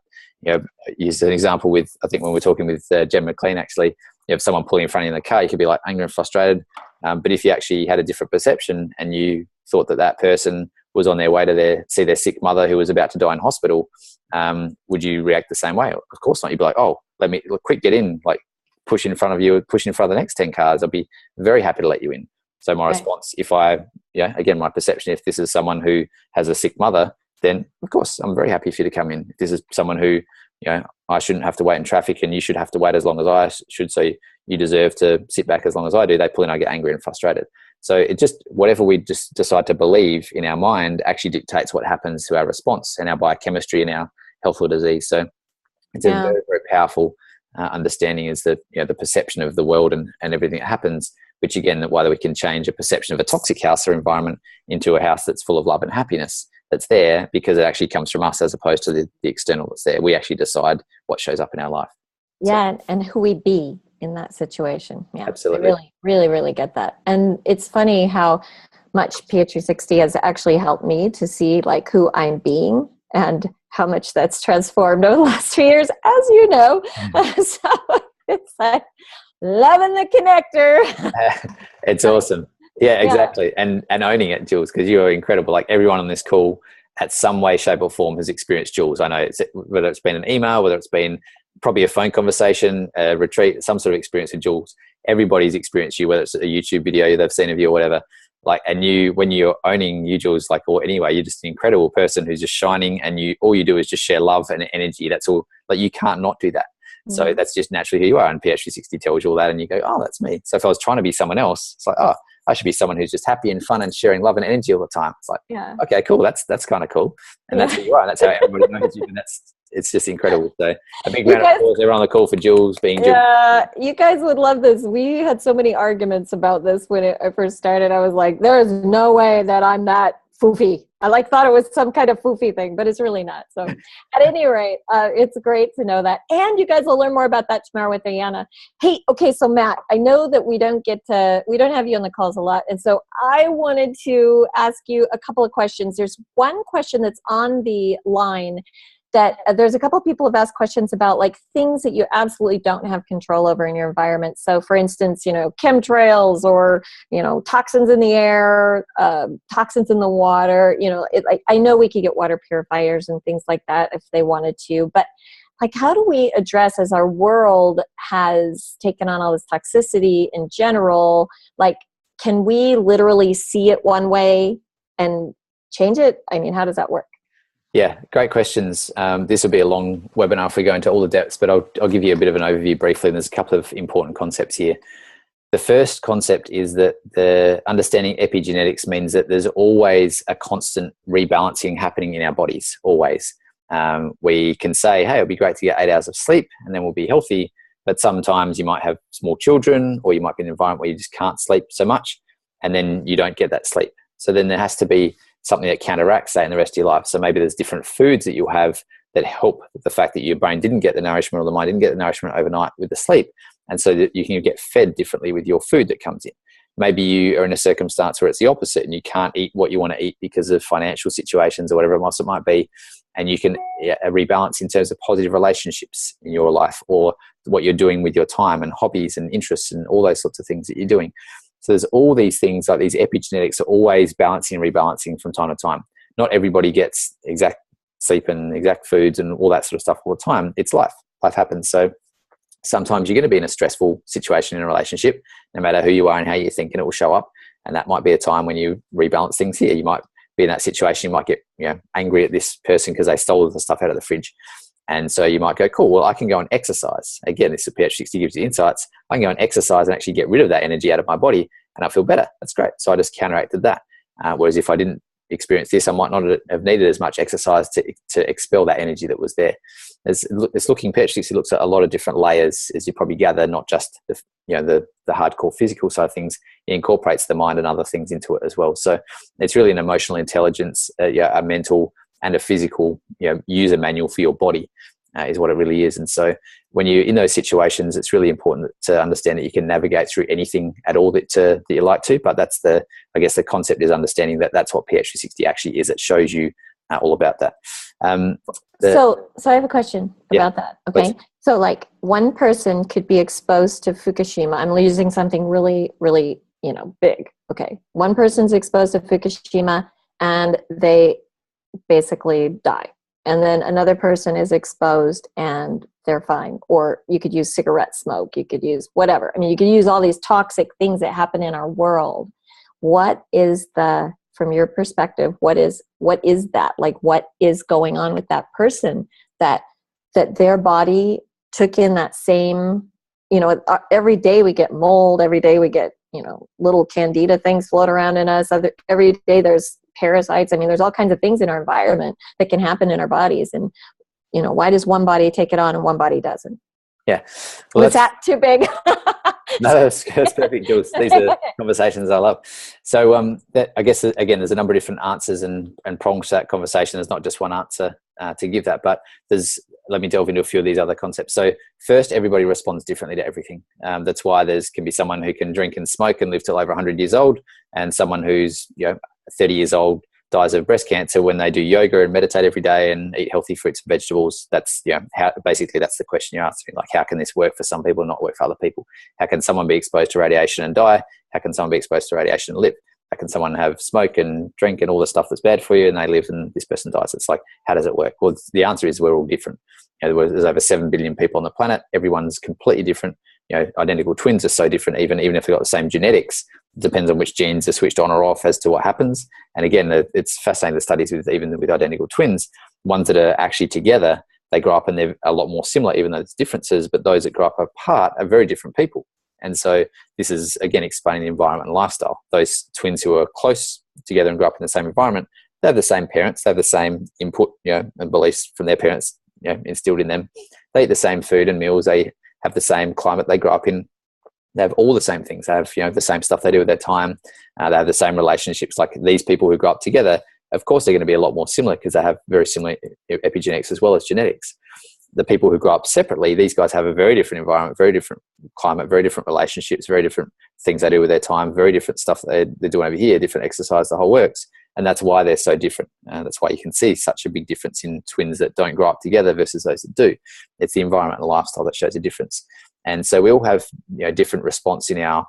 used an example with, I think when we're talking with Jen McLean, actually, you have someone pulling in front of you in the car, you could be like angry and frustrated. But if you actually had a different perception and you thought that person was on their way to see their sick mother who was about to die in hospital, would you react the same way? Of course not. You'd be like, oh, quick, get in, like push in front of the next 10 cars. I'd be very happy to let you in. So my response, if again, my perception, if this is someone who has a sick mother, then of course I'm very happy for you to come in. If this is someone who, I shouldn't have to wait in traffic and you should have to wait as long as I should, so you deserve to sit back as long as I do, they pull in, I get angry and frustrated. So it just, whatever we just decide to believe in our mind actually dictates what happens to our response and our biochemistry and our health or disease. So it's a very, very powerful understanding, is the perception of the world and everything that happens, which again, whether we can change a perception of a toxic house or environment into a house that's full of love and happiness, that's there because it actually comes from us as opposed to the external that's there. We actually decide what shows up in our life. Yeah, and who we be in that situation. Yeah, absolutely. I really, really, really get that. And it's funny how much PH360 has actually helped me to see like who I'm being and how much that's transformed over the last 2 years, as you know. So it's like loving the connector. It's awesome. Yeah, exactly. And owning it, Jules, because you are incredible. Like everyone on this call at some way, shape or form has experienced Jules. I know whether it's been an email, whether it's been probably a phone conversation, a retreat, some sort of experience with Jules. Everybody's experienced you, whether it's a YouTube video they've seen of you or whatever. Like, and you, when you're owning you, Jules, like, or anyway, you're just an incredible person who's just shining, and all you do is just share love and energy. That's all. Like, you can't not do that. So that's just naturally who you are. And PH360 tells you all that, and you go, oh, that's me. So if I was trying to be someone else, it's like, oh, I should be someone who's just happy and fun and sharing love and energy all the time. It's like, okay, cool. That's kind of cool. And that's who you are. And that's how everybody knows you. And it's just incredible. So a big round of applause everyone on the call for Jules being Jules. Yeah, you guys would love this. We had so many arguments about this when I first started. I was like, there is no way that I'm that foofy. I thought it was some kind of foofy thing, but it's really not. So at any rate, it's great to know that. And you guys will learn more about that tomorrow with Diana. Hey, okay, so Matt, I know that we don't have you on the calls a lot. And so I wanted to ask you a couple of questions. There's one question that's on the line that there's a couple of people have asked questions about, like things that you absolutely don't have control over in your environment. So for instance, chemtrails or, toxins in the air, toxins in the water, I know we could get water purifiers and things like that if they wanted to, but like, how do we address, as our world has taken on all this toxicity in general, like, can we literally see it one way and change it? I mean, how does that work? Yeah, great questions. This will be a long webinar if we go into all the depths, but I'll give you a bit of an overview briefly. There's a couple of important concepts here. The first concept is that the understanding epigenetics means that there's always a constant rebalancing happening in our bodies, always. We can say, hey, it'll be great to get 8 hours of sleep and then we'll be healthy. But sometimes you might have small children, or you might be in an environment where you just can't sleep so much, and then you don't get that sleep. So then there has to be something that counteracts that in the rest of your life. So maybe there's different foods that you'll have that help the fact that your brain didn't get the nourishment, or the mind didn't get the nourishment overnight with the sleep. And so that you can get fed differently with your food that comes in. Maybe you are in a circumstance where it's the opposite and you can't eat what you want to eat because of financial situations or whatever else it might be. And you can rebalance in terms of positive relationships in your life, or what you're doing with your time and hobbies and interests and all those sorts of things that you're doing. So there's all these things, like these epigenetics are always balancing and rebalancing from time to time. Not everybody gets exact sleep and exact foods and all that sort of stuff all the time. It's life. Life happens. So sometimes you're going to be in a stressful situation in a relationship, no matter who you are and how you think, and it will show up. And that might be a time when you rebalance things here. You might be in that situation. You might get angry at this person because they stole the stuff out of the fridge. And so you might go, cool, well, I can go and exercise. Again, this PH60 gives you insights. I can go and exercise and actually get rid of that energy out of my body, and I feel better. That's great. So I just counteracted that. Whereas if I didn't experience this, I might not have needed as much exercise to expel that energy that was there. It's looking, PH60 looks at a lot of different layers, as you probably gather, not just the hardcore physical side of things. It incorporates the mind and other things into it as well. So it's really an emotional intelligence, a mental and a physical user manual for your body is what it really is. And so when you're in those situations, it's really important to understand that you can navigate through anything at all that you like to. But that's the concept is understanding that that's what PH360 actually is. It shows you all about that. So I have a question about that. Okay. Please. So like one person could be exposed to Fukushima. I'm using something really, really, big. Okay. One person's exposed to Fukushima and they basically die. And then another person is exposed and they're fine. Or you could use cigarette smoke. You could use whatever. I mean, you could use all these toxic things that happen in our world. What is from your perspective, what is that? Like, what is going on with that person that their body took in that same, every day we get mold, every day we get, little candida things float around in us. Every day there's parasites. I mean, there's all kinds of things in our environment that can happen in our bodies. And, why does one body take it on and one body doesn't? Yeah. Well, was that too big? No, that's perfect, Jules. These are conversations I love. So I guess, again, there's a number of different answers and prongs to that conversation. There's not just one answer to give that, but let me delve into a few of these other concepts. So first, everybody responds differently to everything. That's why can be someone who can drink and smoke and live till over 100 years old, and someone who's 30 years old dies of breast cancer when they do yoga and meditate every day and eat healthy fruits and vegetables. That's, how basically that's the question you're asking. Like, how can this work for some people and not work for other people? How can someone be exposed to radiation and die? How can someone be exposed to radiation and live? How can someone have smoke and drink and all the stuff that's bad for you and they live and this person dies? It's like, how does it work? Well, the answer is we're all different. There's over 7 billion people on the planet. Everyone's completely different. Identical twins are so different, even if they've got the same genetics. It depends on which genes are switched on or off as to what happens. And again, it's fascinating, the studies even with identical twins, ones that are actually together, they grow up and they're a lot more similar, even though there's differences, but those that grow up apart are very different people. And so this is, again, explaining the environment and lifestyle. Those twins who are close together and grow up in the same environment, they have the same parents, they have the same input, and beliefs from their parents, instilled in them. They eat the same food and meals, they have the same climate they grow up in. They have all the same things. They have, the same stuff they do with their time. They have the same relationships. Like these people who grow up together, of course, they're going to be a lot more similar because they have very similar epigenetics as well as genetics. The people who grow up separately, these guys have a very different environment, very different climate, very different relationships, very different things they do with their time, very different stuff they're doing over here, different exercise, the whole works. And that's why they're so different. That's why you can see such a big difference in twins that don't grow up together versus those that do. It's the environment and lifestyle that shows a difference. And so we all have different response in our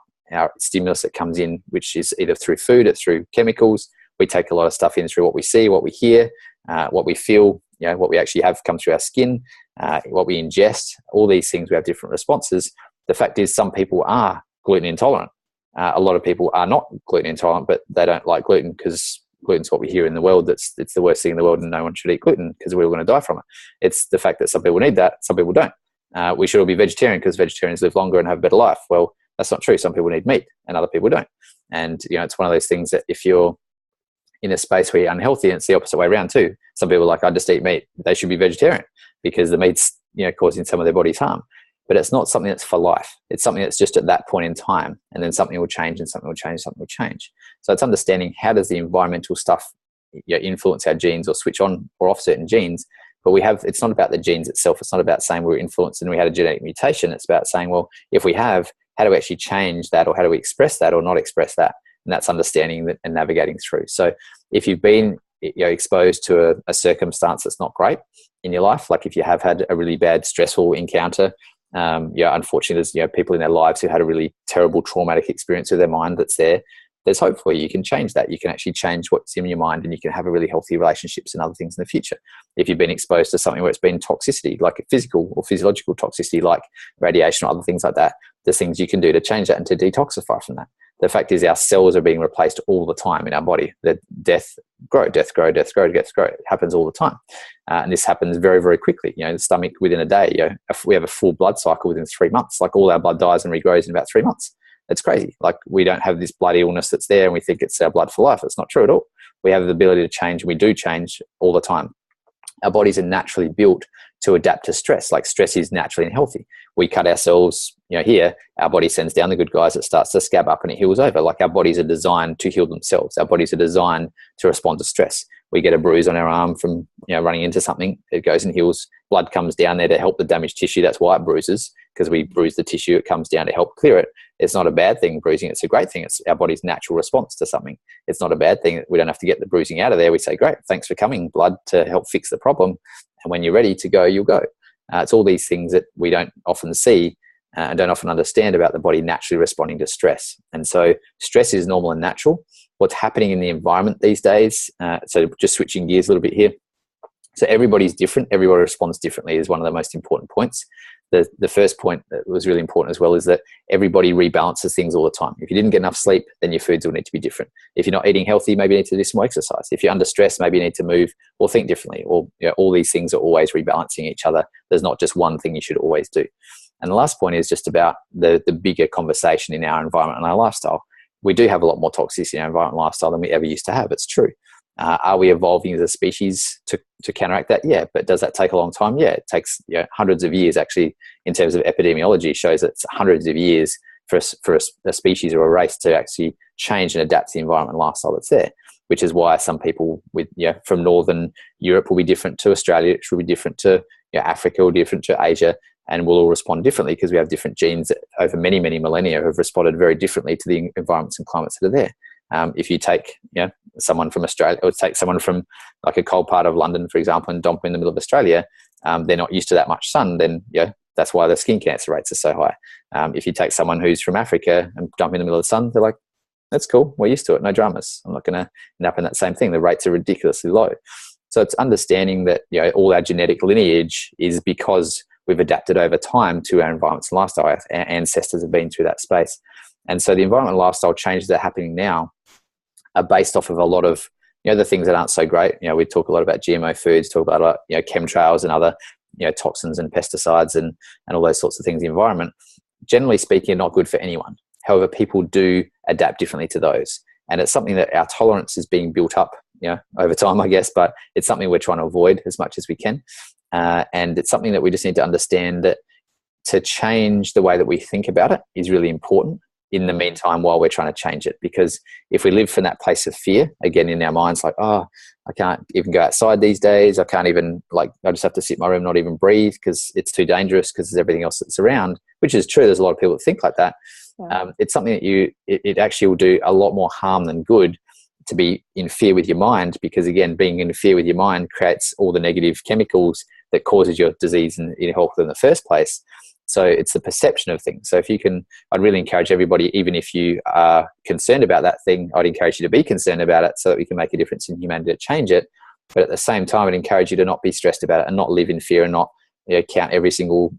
stimulus that comes in, which is either through food, it's through chemicals. We take a lot of stuff in through what we see, what we hear, what we feel, what we actually have come through our skin, what we ingest. All these things, we have different responses. The fact is some people are gluten intolerant. A lot of people are not gluten intolerant, but they don't like gluten because gluten's what we hear in the world. It's the worst thing in the world and no one should eat gluten because we're all going to die from it. It's the fact that some people need that, some people don't. We should all be vegetarian because vegetarians live longer and have a better life. Well, that's not true. Some people need meat and other people don't. And, it's one of those things that if you're in a space where you're unhealthy, and it's the opposite way around too. Some people are like, I just eat meat. They should be vegetarian because the meat's, causing some of their body's harm. But it's not something that's for life. It's something that's just at that point in time. And then something will change and something will change, something will change. So it's understanding how does the environmental stuff influence our genes or switch on or off certain genes. But it's not about the genes itself. It's not about saying we're influenced and we had a genetic mutation. It's about saying, well, if we have, how do we actually change that, or how do we express that or not express that? And that's understanding that and navigating through. So if you've been exposed to a circumstance that's not great in your life, like if you have had a really bad stressful encounter, unfortunately there's people in their lives who had a really terrible traumatic experience with their mind there's hope for you. You can change that. You can actually change what's in your mind and you can have a really healthy relationships and other things in the future. If you've been exposed to something where it's been toxicity, like a physical or physiological toxicity, like radiation or other things like that, there's things you can do to change that and to detoxify from that. The fact is our cells are being replaced all the time in our body. The death grow. It happens all the time. And this happens very, very quickly. The stomach within a day, if we have a full blood cycle within 3 months, like all our blood dies and regrows in about 3 months. It's crazy. Like we don't have this blood illness that's there and we think it's our blood for life. It's not true at all. We have the ability to change. And we do change all the time. Our bodies are naturally built to adapt to stress. Like stress is naturally unhealthy. We cut ourselves, here, our body sends down the good guys, it starts to scab up and it heals over. Like our bodies are designed to heal themselves. Our bodies are designed to respond to stress. We get a bruise on our arm from, running into something, it goes and heals. Blood comes down there to help the damaged tissue. That's why it bruises, because we bruise the tissue, it comes down to help clear it. It's not a bad thing, bruising. It's a great thing. It's our body's natural response to something. It's not a bad thing. We don't have to get the bruising out of there. We say, great, thanks for coming, blood, to help fix the problem. And when you're ready to go, you'll go. It's all these things that we don't often see and don't often understand about the body naturally responding to stress. And so stress is normal and natural. What's happening in the environment these days, so just switching gears a little bit here. So everybody's different. Everybody responds differently is one of the most important points. The first point that was really important as well is that everybody rebalances things all the time. If you didn't get enough sleep, then your foods will need to be different. If you're not eating healthy, maybe you need to do some more exercise. If you're under stress, maybe you need to move or think differently. Or all these things are always rebalancing each other. There's not just one thing you should always do. And the last point is just about the bigger conversation in our environment and our lifestyle. We do have a lot more toxicity in our environment and lifestyle than we ever used to have. It's true. Are we evolving as a species to counteract that? Yeah, but does that take a long time? Yeah, it takes hundreds of years. Actually, in terms of epidemiology, shows that it's hundreds of years for a species or a race to actually change and adapt to the environment and lifestyle that's there. Which is why some people from Northern Europe will be different to Australia, which will be different to Africa or different to Asia, and we'll all respond differently because we have different genes that over many, many millennia have responded very differently to the environments and climates that are there. If you take someone from Australia, or take someone from like a cold part of London, for example, and dump them in the middle of Australia, they're not used to that much sun, then that's why the skin cancer rates are so high. If you take someone who's from Africa and dump them in the middle of the sun, they're like, that's cool, we're used to it, no dramas. I'm not going to end up in that same thing. The rates are ridiculously low. So it's understanding that all our genetic lineage is because we've adapted over time to our environments and lifestyle. Our ancestors have been through that space. And so the environment and lifestyle changes that are happening now are based off of a lot of the things that aren't so great. We talk a lot about GMO foods, talk about chemtrails and other toxins and pesticides and all those sorts of things in the environment. Generally speaking, are not good for anyone. However, people do adapt differently to those. And it's something that our tolerance is being built up over time, I guess, but it's something we're trying to avoid as much as we can. And it's something that we just need to understand that to change the way that we think about it is really important in the meantime while we're trying to change it. Because if we live from that place of fear, again, in our minds, like, oh, I can't even go outside these days. I can't even, I just have to sit in my room, not even breathe because it's too dangerous because there's everything else that's around, which is true. There's a lot of people that think like that. Yeah. It's something that it actually will do a lot more harm than good to be in fear with your mind, because again, being in fear with your mind creates all the negative chemicals that causes your disease and your health in the first place. So it's the perception of things. So if you can, I'd really encourage everybody, even if you are concerned about that thing, I'd encourage you to be concerned about it so that we can make a difference in humanity to change it. But at the same time, I'd encourage you to not be stressed about it and not live in fear and not count every single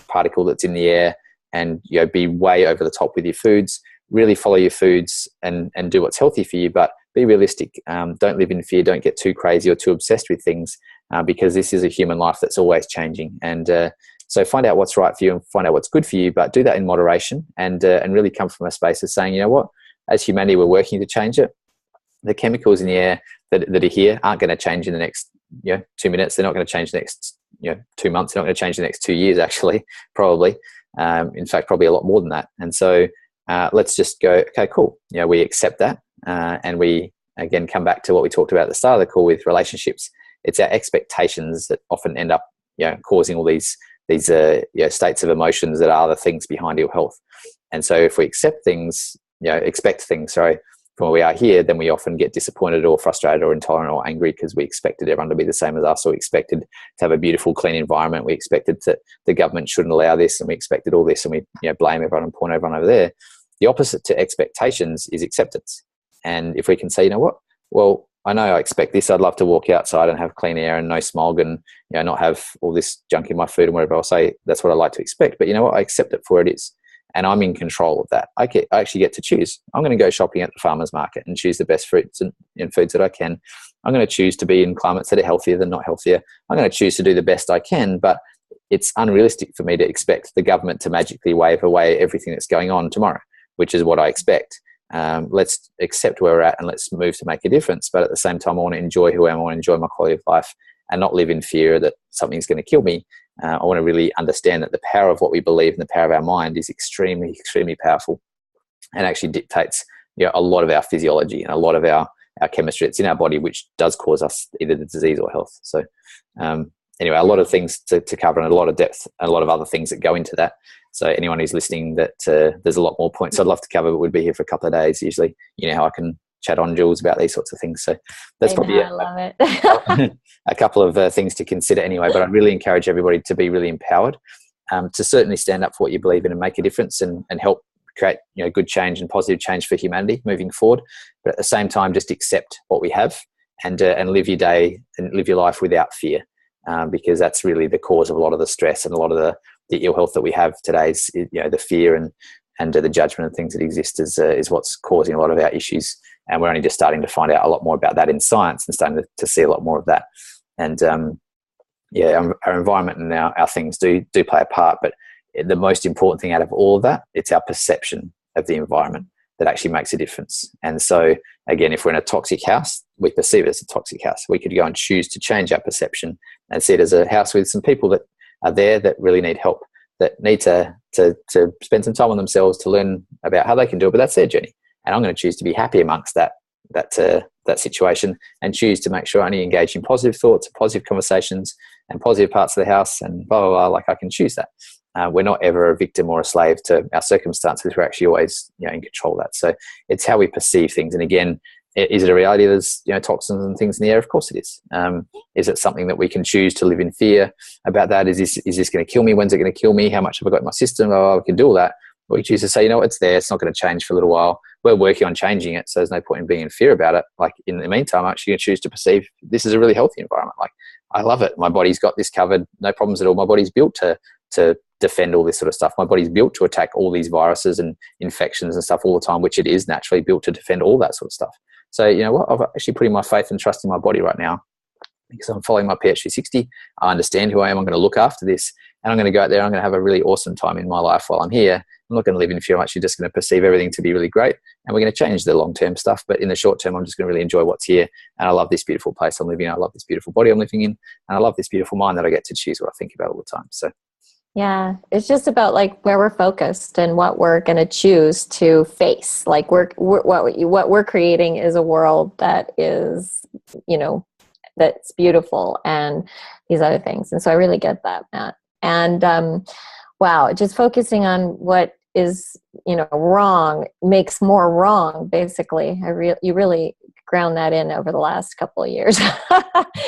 particle that's in the air and be way over the top with your foods. Really follow your foods and do what's healthy for you, but be realistic. Don't live in fear. Don't get too crazy or too obsessed with things because this is a human life that's always changing. And so find out what's right for you and find out what's good for you, but do that in moderation and really come from a space of saying, what, as humanity, we're working to change it. The chemicals in the air that are here aren't going to change in the next 2 minutes. They're not going to change the next 2 months. They're not going to change the next 2 years, actually, probably. In fact, probably a lot more than that. And so let's just go, okay, cool. We accept that. And we, again, come back to what we talked about at the start of the call with relationships. It's our expectations that often end up causing all these states of emotions that are the things behind ill health. And so if we expect things from where we are here, then we often get disappointed or frustrated or intolerant or angry because we expected everyone to be the same as us, or we expected to have a beautiful, clean environment. We expected that the government shouldn't allow this, and we expected all this, and we blame everyone and point everyone over there. The opposite to expectations is acceptance. And if we can say, well, I know I expect this. I'd love to walk outside and have clean air and no smog and not have all this junk in my food and whatever. I'll say that's what I like to expect. But I accept it for what it is. And I'm in control of that. I actually get to choose. I'm going to go shopping at the farmer's market and choose the best fruits and foods that I can. I'm going to choose to be in climates that are healthier than not healthier. I'm going to choose to do the best I can, but it's unrealistic for me to expect the government to magically wave away everything that's going on tomorrow, which is what I expect. Let's accept where we're at and let's move to make a difference. But at the same time, I want to enjoy who I am. I want to enjoy my quality of life and not live in fear that something's going to kill me. I want to really understand that the power of what we believe and the power of our mind is extremely, extremely powerful and actually dictates a lot of our physiology and a lot of our chemistry. It's in our body, which does cause us either the disease or health. So anyway, a lot of things to cover and a lot of depth and a lot of other things that go into that. So anyone who's listening, that there's a lot more points I'd love to cover, but we'd be here for a couple of days. Usually, how I can chat on, Jules, about these sorts of things. So that's probably I love it. a couple of things to consider anyway. But I'd really encourage everybody to be really empowered, to certainly stand up for what you believe in and make a difference and help create good change and positive change for humanity moving forward. But at the same time, just accept what we have and live your day and live your life without fear, because that's really the cause of a lot of the stress and a lot of the ill health that we have today. Is the fear and the judgment and things that exist is what's causing a lot of our issues. And we're only just starting to find out a lot more about that in science and starting to see a lot more of that. And our environment and our things do play a part. But the most important thing out of all of that, it's our perception of the environment that actually makes a difference. And so, again, if we're in a toxic house, we perceive it as a toxic house. We could go and choose to change our perception and see it as a house with some people that are there that really need help, that need to spend some time on themselves to learn about how they can do it. But that's their journey. And I'm going to choose to be happy amongst that situation and choose to make sure I only engage in positive thoughts, positive conversations, and positive parts of the house, and blah, blah, blah. Like, I can choose that. We're not ever a victim or a slave to our circumstances. We're actually always in control of that. So it's how we perceive things. And again, is it a reality there's toxins and things in the air? Of course it is. Is it something that we can choose to live in fear about that? Is this going to kill me? When's it going to kill me? How much have I got in my system? Oh, I can do all that. Or we choose to say, it's there. It's not going to change for a little while. We're working on changing it, so there's no point in being in fear about it. Like, in the meantime, I'm actually going to choose to perceive this is a really healthy environment. Like, I love it. My body's got this covered. No problems at all. My body's built to defend all this sort of stuff. My body's built to attack all these viruses and infections and stuff all the time, which it is naturally built to defend all that sort of stuff. So, you know what? I'm actually putting my faith and trust in my body right now because I'm following my PH360. I understand who I am. I'm going to look after this, and I'm going to go out there. I'm going to have a really awesome time in my life while I'm here. I'm not going to live in fear. I'm actually just going to perceive everything to be really great, and we're going to change the long-term stuff. But in the short term, I'm just going to really enjoy what's here. And I love this beautiful place I'm living in. I love this beautiful body I'm living in. And I love this beautiful mind that I get to choose what I think about all the time. So, yeah, it's just about like where we're focused and what we're going to choose to face. Like what we're creating is a world that is, that's beautiful, and these other things. And so I really get that, Matt. And wow, just focusing on what is, wrong makes more wrong, basically. You really ground that in over the last couple of years.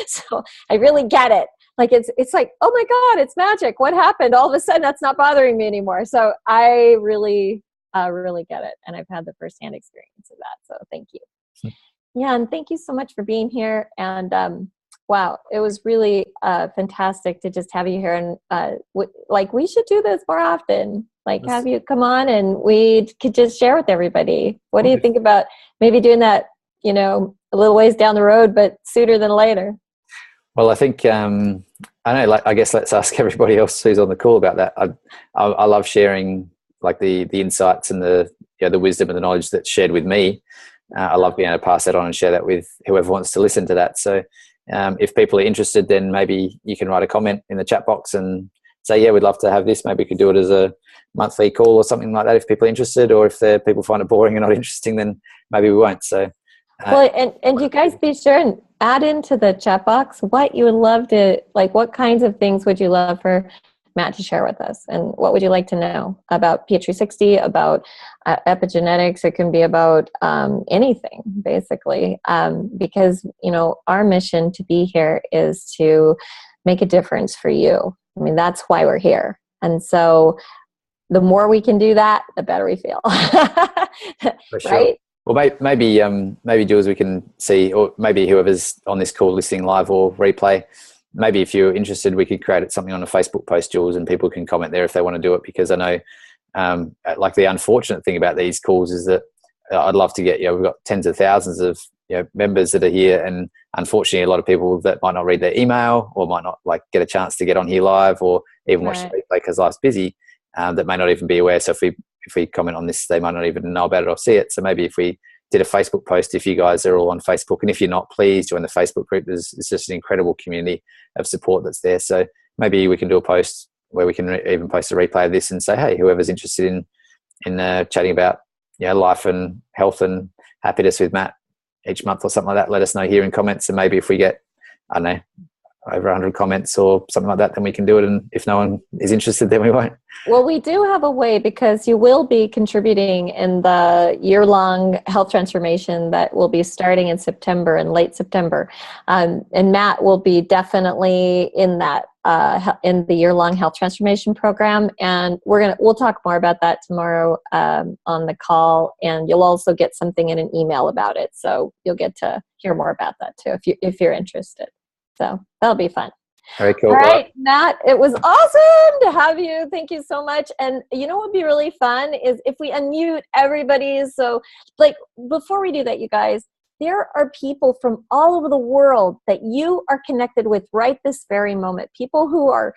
So I really get it. Like, it's like, oh my God, it's magic. What happened? All of a sudden that's not bothering me anymore. So I really get it. And I've had the firsthand experience of that. So thank you. Yeah. And thank you so much for being here. And wow, it was really fantastic to just have you here. And we should do this more often. Like, have you come on and we could just share with everybody. What do you think about maybe doing that, a little ways down the road, but sooner than later? Well, I think, I don't know, like, I guess let's ask everybody else who's on the call about that. I love sharing like the insights and the wisdom and the knowledge that's shared with me. I love being able to pass that on and share that with whoever wants to listen to that. So if people are interested, then maybe you can write a comment in the chat box and say, yeah, we'd love to have this. Maybe we could do it as a monthly call or something like that if people are interested, or if people find it boring and not interesting, then maybe we won't. So well, and you guys be sure and add into the chat box what you would love to, like, what kinds of things would you love for Matt to share with us, and what would you like to know about PH360, about epigenetics? It can be about anything, basically, because our mission to be here is to make a difference for you. I mean, that's why we're here, and so the more we can do that, the better we feel. For sure. Right? Well, maybe Jules, we can see, or maybe whoever's on this call listening live or replay, maybe if you're interested, we could create something on a Facebook post, Jules, and people can comment there if they want to do it. Because I know, like, the unfortunate thing about these calls is that I'd love to get, we've got tens of thousands of members that are here, and unfortunately, a lot of people that might not read their email or might not like get a chance to get on here live or even watch the replay because life's busy, that may not even be aware. So if we comment on this, they might not even know about it or see it. So maybe if we did a Facebook post, if you guys are all on Facebook, and if you're not, please join the Facebook group. It's just an incredible community of support that's there. So maybe we can do a post where we can even post a replay of this and say, hey, whoever's interested in chatting about life and health and happiness with Matt each month or something like that, let us know here in comments. And maybe if we get, I don't know, over 100 comments or something like that, then we can do it. And if no one is interested, then we won't. Well, we do have a way, because you will be contributing in the year-long health transformation that will be starting in September, in late September. And Matt will be definitely in that, in the year-long health transformation program. And we'll talk more about that tomorrow on the call. And you'll also get something in an email about it. So you'll get to hear more about that too, if you're interested. So that'll be fun. Very cool. All right, Matt, it was awesome to have you. Thank you so much. And what would be really fun is if we unmute everybody. So, like, before we do that, you guys, there are people from all over the world that you are connected with right this very moment. People who are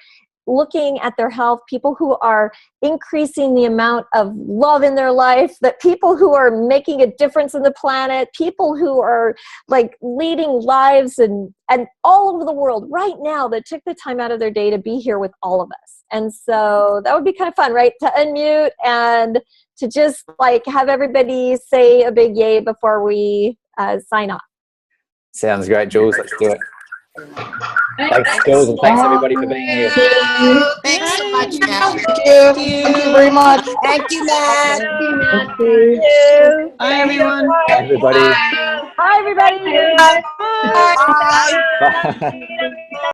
looking at their health, people who are increasing the amount of love in their life, that people who are making a difference in the planet, people who are like leading lives and all over the world right now that took the time out of their day to be here with all of us. And so that would be kind of fun, right? To unmute and to just like have everybody say a big yay before we sign off. Sounds great, Jules. Let's do it. Thanks, Jules, and thanks everybody for being here. Thanks so much, Matt. Thank you very much. Thank you, Matt. Thank you. Thank you. Bye, everyone. Everybody. Bye. Bye, everybody. Bye. Bye.